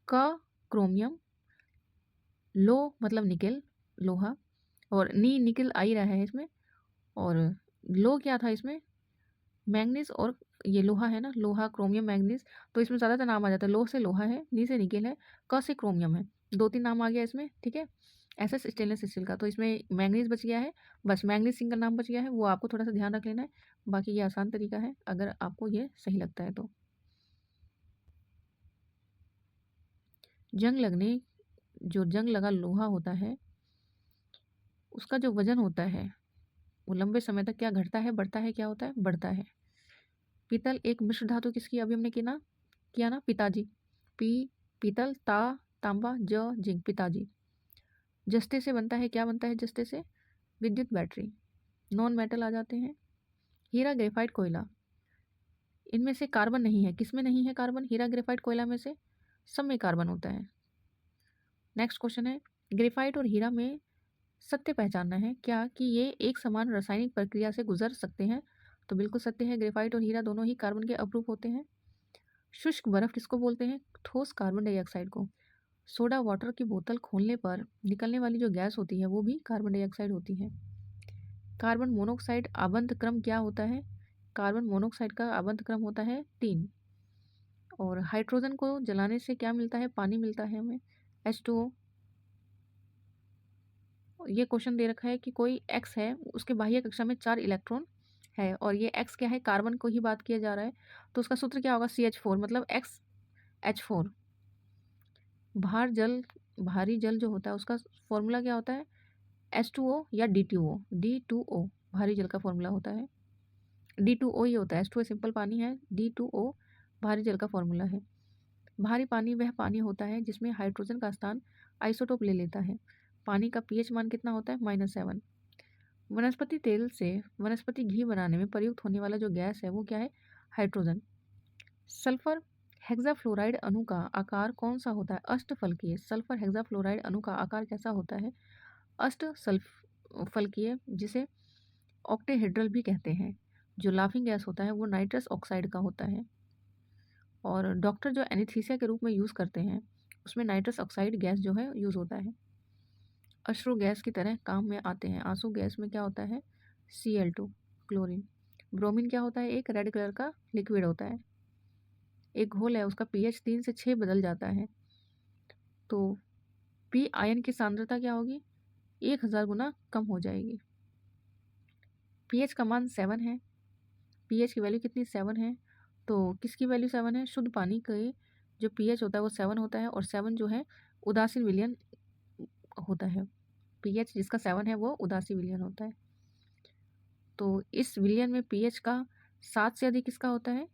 क क्रोमियम, लो मतलब निकेल, लोहा, और नी निकल आ ही रहा है इसमें, और लो क्या था इसमें? मैंगनीज, और ये लोहा है ना, लोहा क्रोमियम मैंगनीज, तो इसमें ज़्यादातर नाम आ जाता है। लो से लोहा है, नी से निकेल है, क से क्रोमियम है, 2-3 नाम आ गया इसमें, ठीक है। एसएस स्टेनलेस स्टील का, तो इसमें मैंगनीज बच गया है, बस मैंगनीज सिंगल नाम बच गया है, वो आपको थोड़ा सा ध्यान रख लेना है। बाकी ये आसान तरीका है अगर आपको ये सही लगता है तो। जंग लगने, जो जंग लगा लोहा होता है उसका जो वजन होता है वो लंबे समय तक क्या घटता है, बढ़ता है, क्या होता है, बढ़ता है। पीतल एक मिश्र धातु किसकी, अभी हमने किया ना, पिताजी। पी पीतल, ता तांबा, ज जिंक, पिताजी। जस्ते से बनता है, क्या बनता है जस्ते से? विद्युत बैटरी। नॉन मेटल आ जाते हैं। हीरा, ग्रेफाइट, कोयला, इनमें से कार्बन नहीं है। किसमें नहीं है कार्बन? हीरा ग्रेफाइट कोयला में से सब में कार्बन होता है। नेक्स्ट क्वेश्चन है, ग्रेफाइट और हीरा में सत्य पहचानना है क्या कि ये एक समान रासायनिक प्रक्रिया से गुजर सकते हैं? तो बिल्कुल सत्य है, ग्रेफाइट और हीरा दोनों ही कार्बन के अपरूप होते हैं। शुष्क बर्फ किसको बोलते हैं? ठोस कार्बन डाइऑक्साइड को। सोडा वाटर की बोतल खोलने पर निकलने वाली जो गैस होती है वो भी कार्बन डाइऑक्साइड होती है। कार्बन मोनोऑक्साइड आबंध क्रम क्या होता है? कार्बन मोनोऑक्साइड का आबंध क्रम होता है 3। और हाइड्रोजन को जलाने से क्या मिलता है? पानी मिलता है हमें, H2O। ये क्वेश्चन दे रखा है कि कोई एक्स है, उसके बाह्य कक्षा में 4 इलेक्ट्रॉन है, और ये एक्स क्या है? कार्बन को ही बात किया जा रहा है, तो उसका सूत्र क्या होगा? CH4, मतलब XH4। भारी जल जो होता है उसका फॉर्मूला क्या होता है? H2O या D2O भारी जल का फॉर्मूला होता है। D2O ही होता है, H2O सिंपल पानी है, D2O भारी जल का फॉर्मूला है। भारी पानी वह पानी होता है जिसमें हाइड्रोजन का स्थान आइसोटोप ले लेता है। पानी का pH मान कितना होता है? -7। वनस्पति तेल से वनस्पति घी बनाने में प्रयुक्त होने वाला जो गैस है वो क्या है? हाइड्रोजन। सल्फर हेक्साफ्लोराइड अणु का आकार कौन सा होता है? अष्टफलकीय। सल्फर हेक्साफ्लोराइड अणु का आकार कैसा होता है? अष्टफलकीय, जिसे ऑक्टेहेड्रल भी कहते हैं। जो लाफिंग गैस होता है वो नाइट्रस ऑक्साइड का होता है, और डॉक्टर जो एनेस्थीसिया के रूप में यूज़ करते हैं उसमें नाइट्रस ऑक्साइड गैस जो है यूज़ होता है। अश्रु गैस की तरह काम में आते हैं। आंसू गैस में क्या होता है? Cl2, chlorine. ब्रोमीन क्या होता है? एक रेड कलर का लिक्विड होता है। एक घोल है, उसका pH 3 से 6 बदल जाता है, तो पी आयन की सांद्रता क्या होगी? 1000 गुना कम हो जाएगी। pH का मान 7 है। pH की वैल्यू कितनी? 7 है। तो किसकी वैल्यू 7 है? शुद्ध पानी के जो pH होता है वो 7 होता है, और 7 जो है उदासीन विलयन होता है। pH जिसका 7 है वो उदासीन विलयन होता है। तो इस विलयन में pH का 7 से अधिक किसका होता है?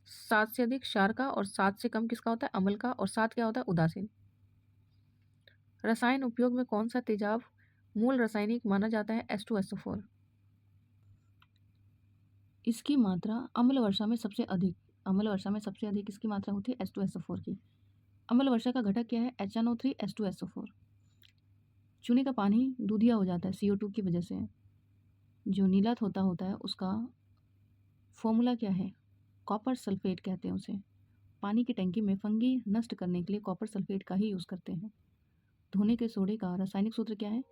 7 से अधिक क्षार का, और 7 से कम किसका होता है? अम्ल का, और 7 क्या होता है? उदासीन। रसायन उपयोग में कौन सा तेजाब मूल रासायनिक माना जाता है? H2SO4। इसकी मात्रा अम्ल वर्षा में सबसे अधिक, अम्ल वर्षा में सबसे अधिक इसकी मात्रा होती है H2SO4 की। अम्ल वर्षा का घटक क्या है? HNO3 H2SO4। चूने का पानी दूधिया हो जाता है CO2 की वजह से। जो नीला धोता होता है उसका फॉर्मूला क्या है? कॉपर सल्फेट कहते हैं उसे। पानी की टंकी में फंगी नष्ट करने के लिए कॉपर सल्फेट का ही यूज़ करते हैं। धोने के सोडे का रासायनिक सूत्र क्या है?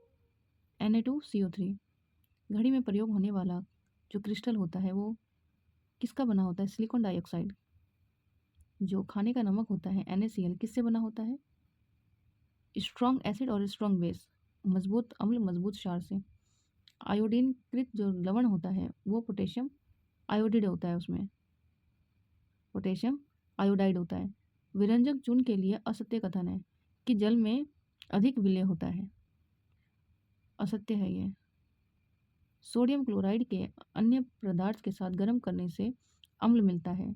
Na2CO3। घड़ी में प्रयोग होने वाला जो क्रिस्टल होता है वो किसका बना होता है? Silicon dioxide. जो खाने का नमक होता है NaCl किससे बना होता है? स्ट्रॉन्ग एसिड और स्ट्रॉन्ग बेस, मजबूत अम्ल मजबूत क्षार से। आयोडीन कृत जो लवण होता है वो पोटेशियम आयोडाइड होता है, उसमें पोटेशियम आयोडाइड होता है। विरंजक चून के लिए असत्य कथन है कि जल में अधिक विलय होता है, असत्य है ये। सोडियम क्लोराइड के अन्य पदार्थ के साथ गर्म करने से अम्ल मिलता है।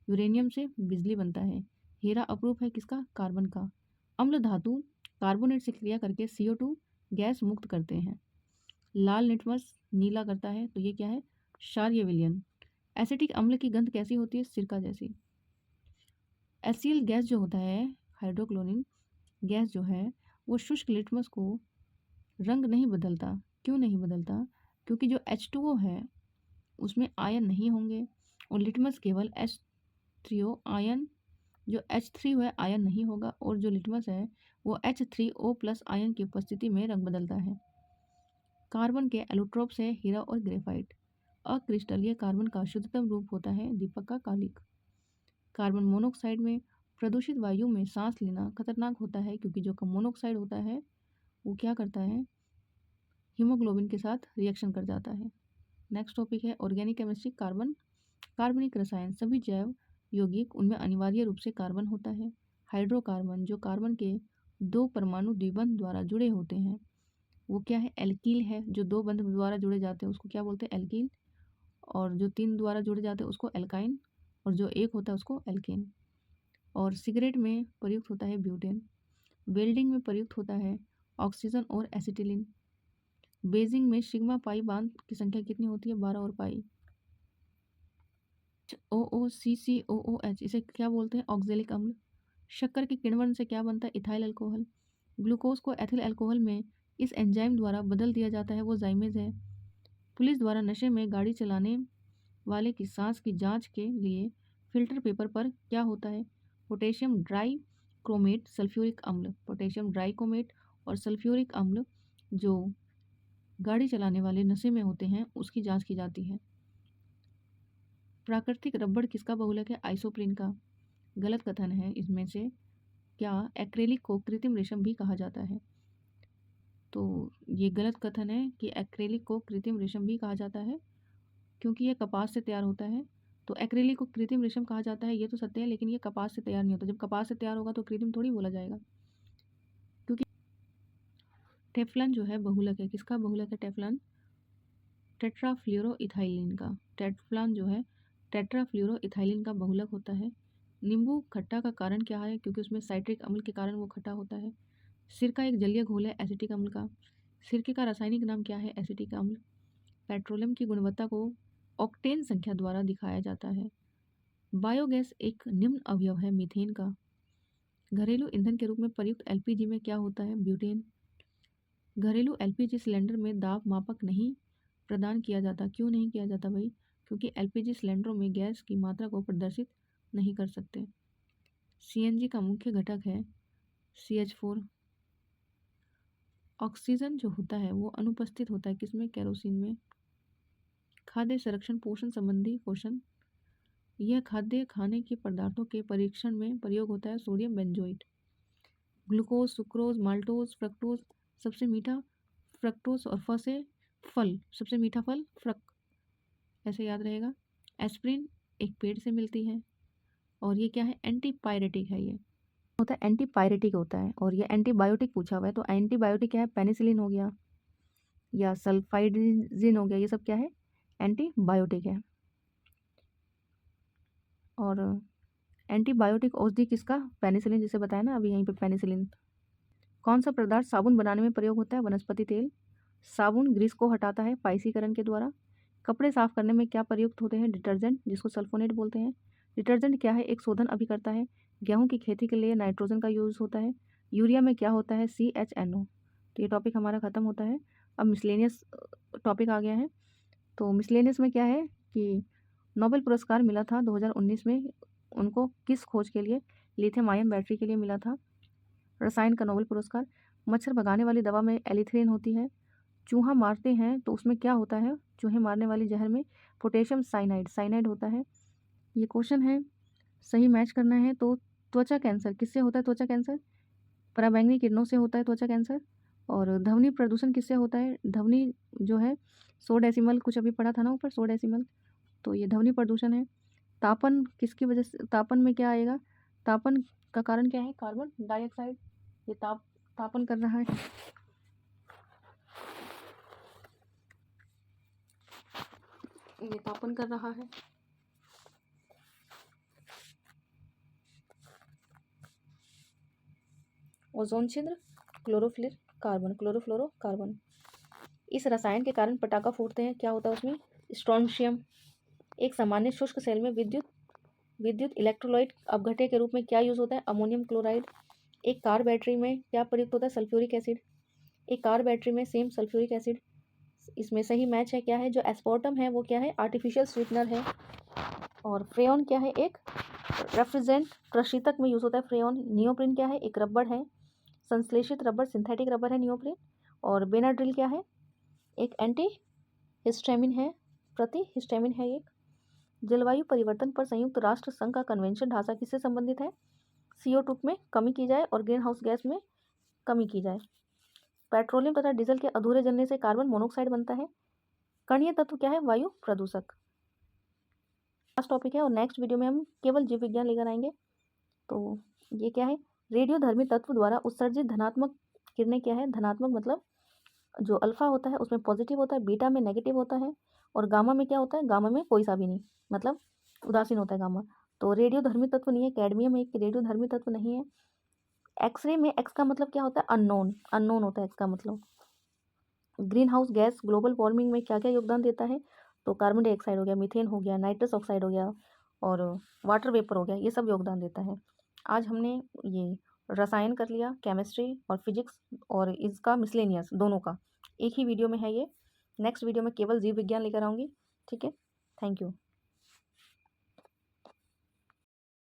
यूरेनियम से बिजली बनता है। हीरा अपरूप है किसका? कार्बन का। अम्ल धातु कार्बोनेट से क्रिया करके CO2 गैस मुक्त करते हैं। लाल लिटमस नीला करता है, तो ये क्या है? क्षारीय विलयन। एसिटिक अम्ल की गंध कैसी होती है? सिरका जैसी। HCl गैस जो होता है, हाइड्रोक्लोरिन गैस जो है वो शुष्क लिटमस को रंग नहीं बदलता। क्यों नहीं बदलता? क्योंकि जो H2O है उसमें आयन नहीं होंगे और लिटमस केवल H3O आयन, जो H3 है आयन नहीं होगा, और जो लिटमस है वो H3O प्लस आयन की उपस्थिति में रंग बदलता है। कार्बन के एलोट्रोप्स है हीरा और ग्रेफाइट। अक्रिस्टलीय कार्बन का शुद्धतम रूप होता है दीपक का कालिक। कार्बन मोनोऑक्साइड में प्रदूषित वायु में सांस लेना खतरनाक होता है, क्योंकि जो मोनोऑक्साइड होता है वो क्या करता है, हीमोग्लोबिन के साथ रिएक्शन कर जाता है। नेक्स्ट टॉपिक है ऑर्गेनिक केमिस्ट्री, कार्बन। कार्बनिक रसायन सभी जैव यौगिक, उनमें अनिवार्य रूप से कार्बन होता है। हाइड्रोकार्बन जो कार्बन के दो परमाणु द्विबंध द्वारा जुड़े होते हैं वो क्या है, एल्कील है। जो दो बंध द्वारा जुड़े जाते हैं उसको क्या बोलते हैं, एल्कील। और जो तीन द्वारा जुड़े जाते हैं उसको एल्काइन, और जो एक होता है उसको एल्केन। और सिगरेट में प्रयुक्त होता है ब्यूटेन। वेल्डिंग में प्रयुक्त होता है ऑक्सीजन और एसिटिलीन। बेजिंग में सिग्मा पाई बांध की संख्या कितनी होती है, 12 और पाई। OOCCOOH इसे क्या बोलते हैं, ऑक्जेलिक अम्ल। शक्कर के किण्वन से क्या बनता है, इथाइल अल्कोहल। ग्लूकोज को एथिल अल्कोहल में इस एंजाइम द्वारा बदल दिया जाता है, वो जाइमेज है। पुलिस द्वारा नशे में गाड़ी चलाने वाले की सांस की जांच के लिए फिल्टर पेपर पर क्या होता है, पोटेशियम ड्राई क्रोमेट सल्फ्यूरिक अम्ल। पोटेशियम ड्राई क्रोमेट और सल्फ्यूरिक अम्ल जो गाड़ी चलाने वाले नशे में होते हैं उसकी जांच की जाती है। प्राकृतिक रबड़ किसका बहुलक है, आइसोप्रीन का। गलत कथन है इसमें से, क्या एक्रेलिक को कृत्रिम रेशम भी कहा जाता है। तो ये गलत कथन है कि एक्रेलिक को कृत्रिम रेशम भी कहा जाता है, क्योंकि ये कपास से तैयार होता है। तो एक्रेलिक को कृत्रिम रेशम कहा जाता है ये तो सत्य है, लेकिन ये कपास से तैयार नहीं होता। जब कपास से तैयार होगा तो कृत्रिम थोड़ी बोला जाएगा। क्योंकि टेफ्लॉन जो है बहुलक है, किसका बहुलक है टेफ्लॉन, टेट्राफ्लोरोइथाइलिन का। टेफ्लॉन जो है टेट्राफ्लोरोइथाइलिन का बहुलक होता है। नींबू खट्टा का कारण क्या है, क्योंकि उसमें साइट्रिक अम्ल के कारण वो खट्टा होता है। सिरका एक जलीय घोल है एसिटिक अम्ल का। सिरके का रासायनिक नाम क्या है, एसिटिक अम्ल। पेट्रोलियम की गुणवत्ता को ऑक्टेन संख्या द्वारा दिखाया जाता है। बायोगैस एक निम्न अवयव है मीथेन का। घरेलू ईंधन के रूप में प्रयुक्त एलपीजी में क्या होता है, ब्यूटेन। घरेलू एलपीजी सिलेंडर में दाब मापक नहीं प्रदान किया जाता। क्यों नहीं किया जाता भाई, क्योंकि एलपीजी सिलेंडरों में गैस की मात्रा को प्रदर्शित नहीं कर सकते। सीएनजी का मुख्य घटक है CH4। ऑक्सीजन जो होता है वो अनुपस्थित होता है किसमें, केरोसिन में। खाद्य संरक्षण पोषण संबंधी क्वेश्चन। यह खाद्य खाने के पदार्थों के परीक्षण में प्रयोग होता है sodium benzoate. Glucose, sucrose, maltose, fructose सबसे मीठा फ्रक्टोज, और फ से फल, सबसे मीठा फल फ्रक, ऐसे याद रहेगा। एस्प्रिन एक पेड़ से मिलती है, और ये क्या है, एंटीपायरेटिक है। ये होता है एंटीपायरेटिक होता है, और ये एंटीबायोटिक पूछा हुआ है। तो एंटीबायोटिक क्या है, पेनिसिलिन हो गया या सल्फाइडिजिन हो गया, ये सब क्या है, एंटीबायोटिक है। और एंटीबायोटिक औषधि किसका, पेनिसिलिन, जिसे बताया ना अभी यहीं पे पेनिसिलिन। कौन सा पदार्थ साबुन बनाने में प्रयोग होता है, वनस्पति तेल। साबुन ग्रीस को हटाता है पाइसीकरण के द्वारा। कपड़े साफ करने में क्या प्रयुक्त होते हैं, डिटर्जेंट, जिसको सल्फोनेट बोलते हैं। डिटर्जेंट क्या है, एक शोधन अभिकर्ता है। गेहूं की खेती के लिए नाइट्रोजन का यूज़ होता है। यूरिया में क्या होता है, CHNO। तो ये टॉपिक हमारा ख़त्म होता है। अब मिसलेनियस टॉपिक आ गया है। तो मिसलेनियस में क्या है कि नोबेल पुरस्कार मिला था 2019 में उनको, किस खोज के लिए, लिथियम आयन बैटरी के लिए मिला था। रसायन का नोबेल पुरस्कार। मच्छर भगाने वाली दवा में एलिथ्रिन होती है। चूहा मारते हैं तो उसमें क्या होता है, चूहे मारने वाली जहर में पोटेशियम साइनाइड, साइनाइड होता है। ये क्वेश्चन है, सही मैच करना है। तो त्वचा कैंसर किससे होता है, त्वचा कैंसर पराबैंगनी किरणों से होता है त्वचा कैंसर। और ध्वनि प्रदूषण किससे होता है, ध्वनि जो है 100 डेसिमल, कुछ अभी पढ़ा था ना ऊपर 100 डेसिमल, तो ये ध्वनि प्रदूषण है। तापन किसकी वजह से, तापन में क्या आएगा, तापन का कारण क्या है, कार्बन डाइऑक्साइड। ये तापन कर रहा है। ये तापन कर रहा है। ओजोन छिद्र, क्लोरोफिल कार्बन, क्लोरोफ्लोरोकार्बन। इस रसायन के कारण पटाखा फूटते हैं, क्या होता है उसमें, स्ट्रोंशियम। एक सामान्य शुष्क सेल में विद्युत इलेक्ट्रोलाइट अपघट्य के रूप में क्या यूज होता है, अमोनियम क्लोराइड। एक कार बैटरी में क्या प्रयुक्त होता है, सल्फ्यूरिक एसिड। एक कार बैटरी में सेम सल्फ्यूरिक एसिड, इसमें सही मैच है। क्या है जो एस्पार्टम है वो क्या है, आर्टिफिशियल स्वीटनर है। और फ्रेयॉन क्या है, एक रेफ्रिजरेंट प्रशीतक में यूज़ होता है फ्रेयॉन। नियोप्रिन क्या है, एक रबड़ है, संश्लेषित रबड़, सिंथेटिक रबड़ है नियोप्रिन। और बेनाड्रिल क्या है, एक एंटी हिस्टामिन है, प्रति हिस्टामिन है एक। जलवायु परिवर्तन पर संयुक्त राष्ट्र संघ का कन्वेंशन ढांचा किससे संबंधित है, CO2 में कमी की जाए और ग्रीन हाउस गैस में कमी की जाए। पेट्रोलियम तथा डीजल के अधूरे जलने से कार्बन मोनोऑक्साइड बनता है। कणीय तत्व क्या है, वायु प्रदूषक। लास्ट टॉपिक है और नेक्स्ट वीडियो में हम केवल जीव विज्ञान लेकर आएंगे। तो ये क्या है, रेडियोधर्मी तत्व द्वारा उत्सर्जित धनात्मक किरणें क्या है, धनात्मक मतलब जो अल्फा होता है उसमें पॉजिटिव होता है, बीटा में नेगेटिव होता है, और गामा में क्या होता है, गामा में कोई सा भी नहीं, मतलब उदासीन होता है गामा। तो रेडियोधर्मी तत्व नहीं है, कैडमियम एक रेडियोधर्मी तत्व नहीं है। एक्सरे में एक्स का मतलब क्या होता है, अननोन, अननोन होता है एक्स का मतलब। Green house gas global warming में क्या क्या योगदान देता है, तो कार्बन डाइऑक्साइड हो गया, मीथेन हो गया, नाइट्रस ऑक्साइड हो गया, और वाटर वेपर हो गया, ये सब योगदान देता है। आज हमने ये रसायन कर लिया, केमिस्ट्री और फिजिक्स, और इसका मिसलेनियस दोनों का एक ही वीडियो में है ये। नेक्स्ट वीडियो में केवल जीव विज्ञान लेकर आऊँगी। ठीक है, थैंक यू।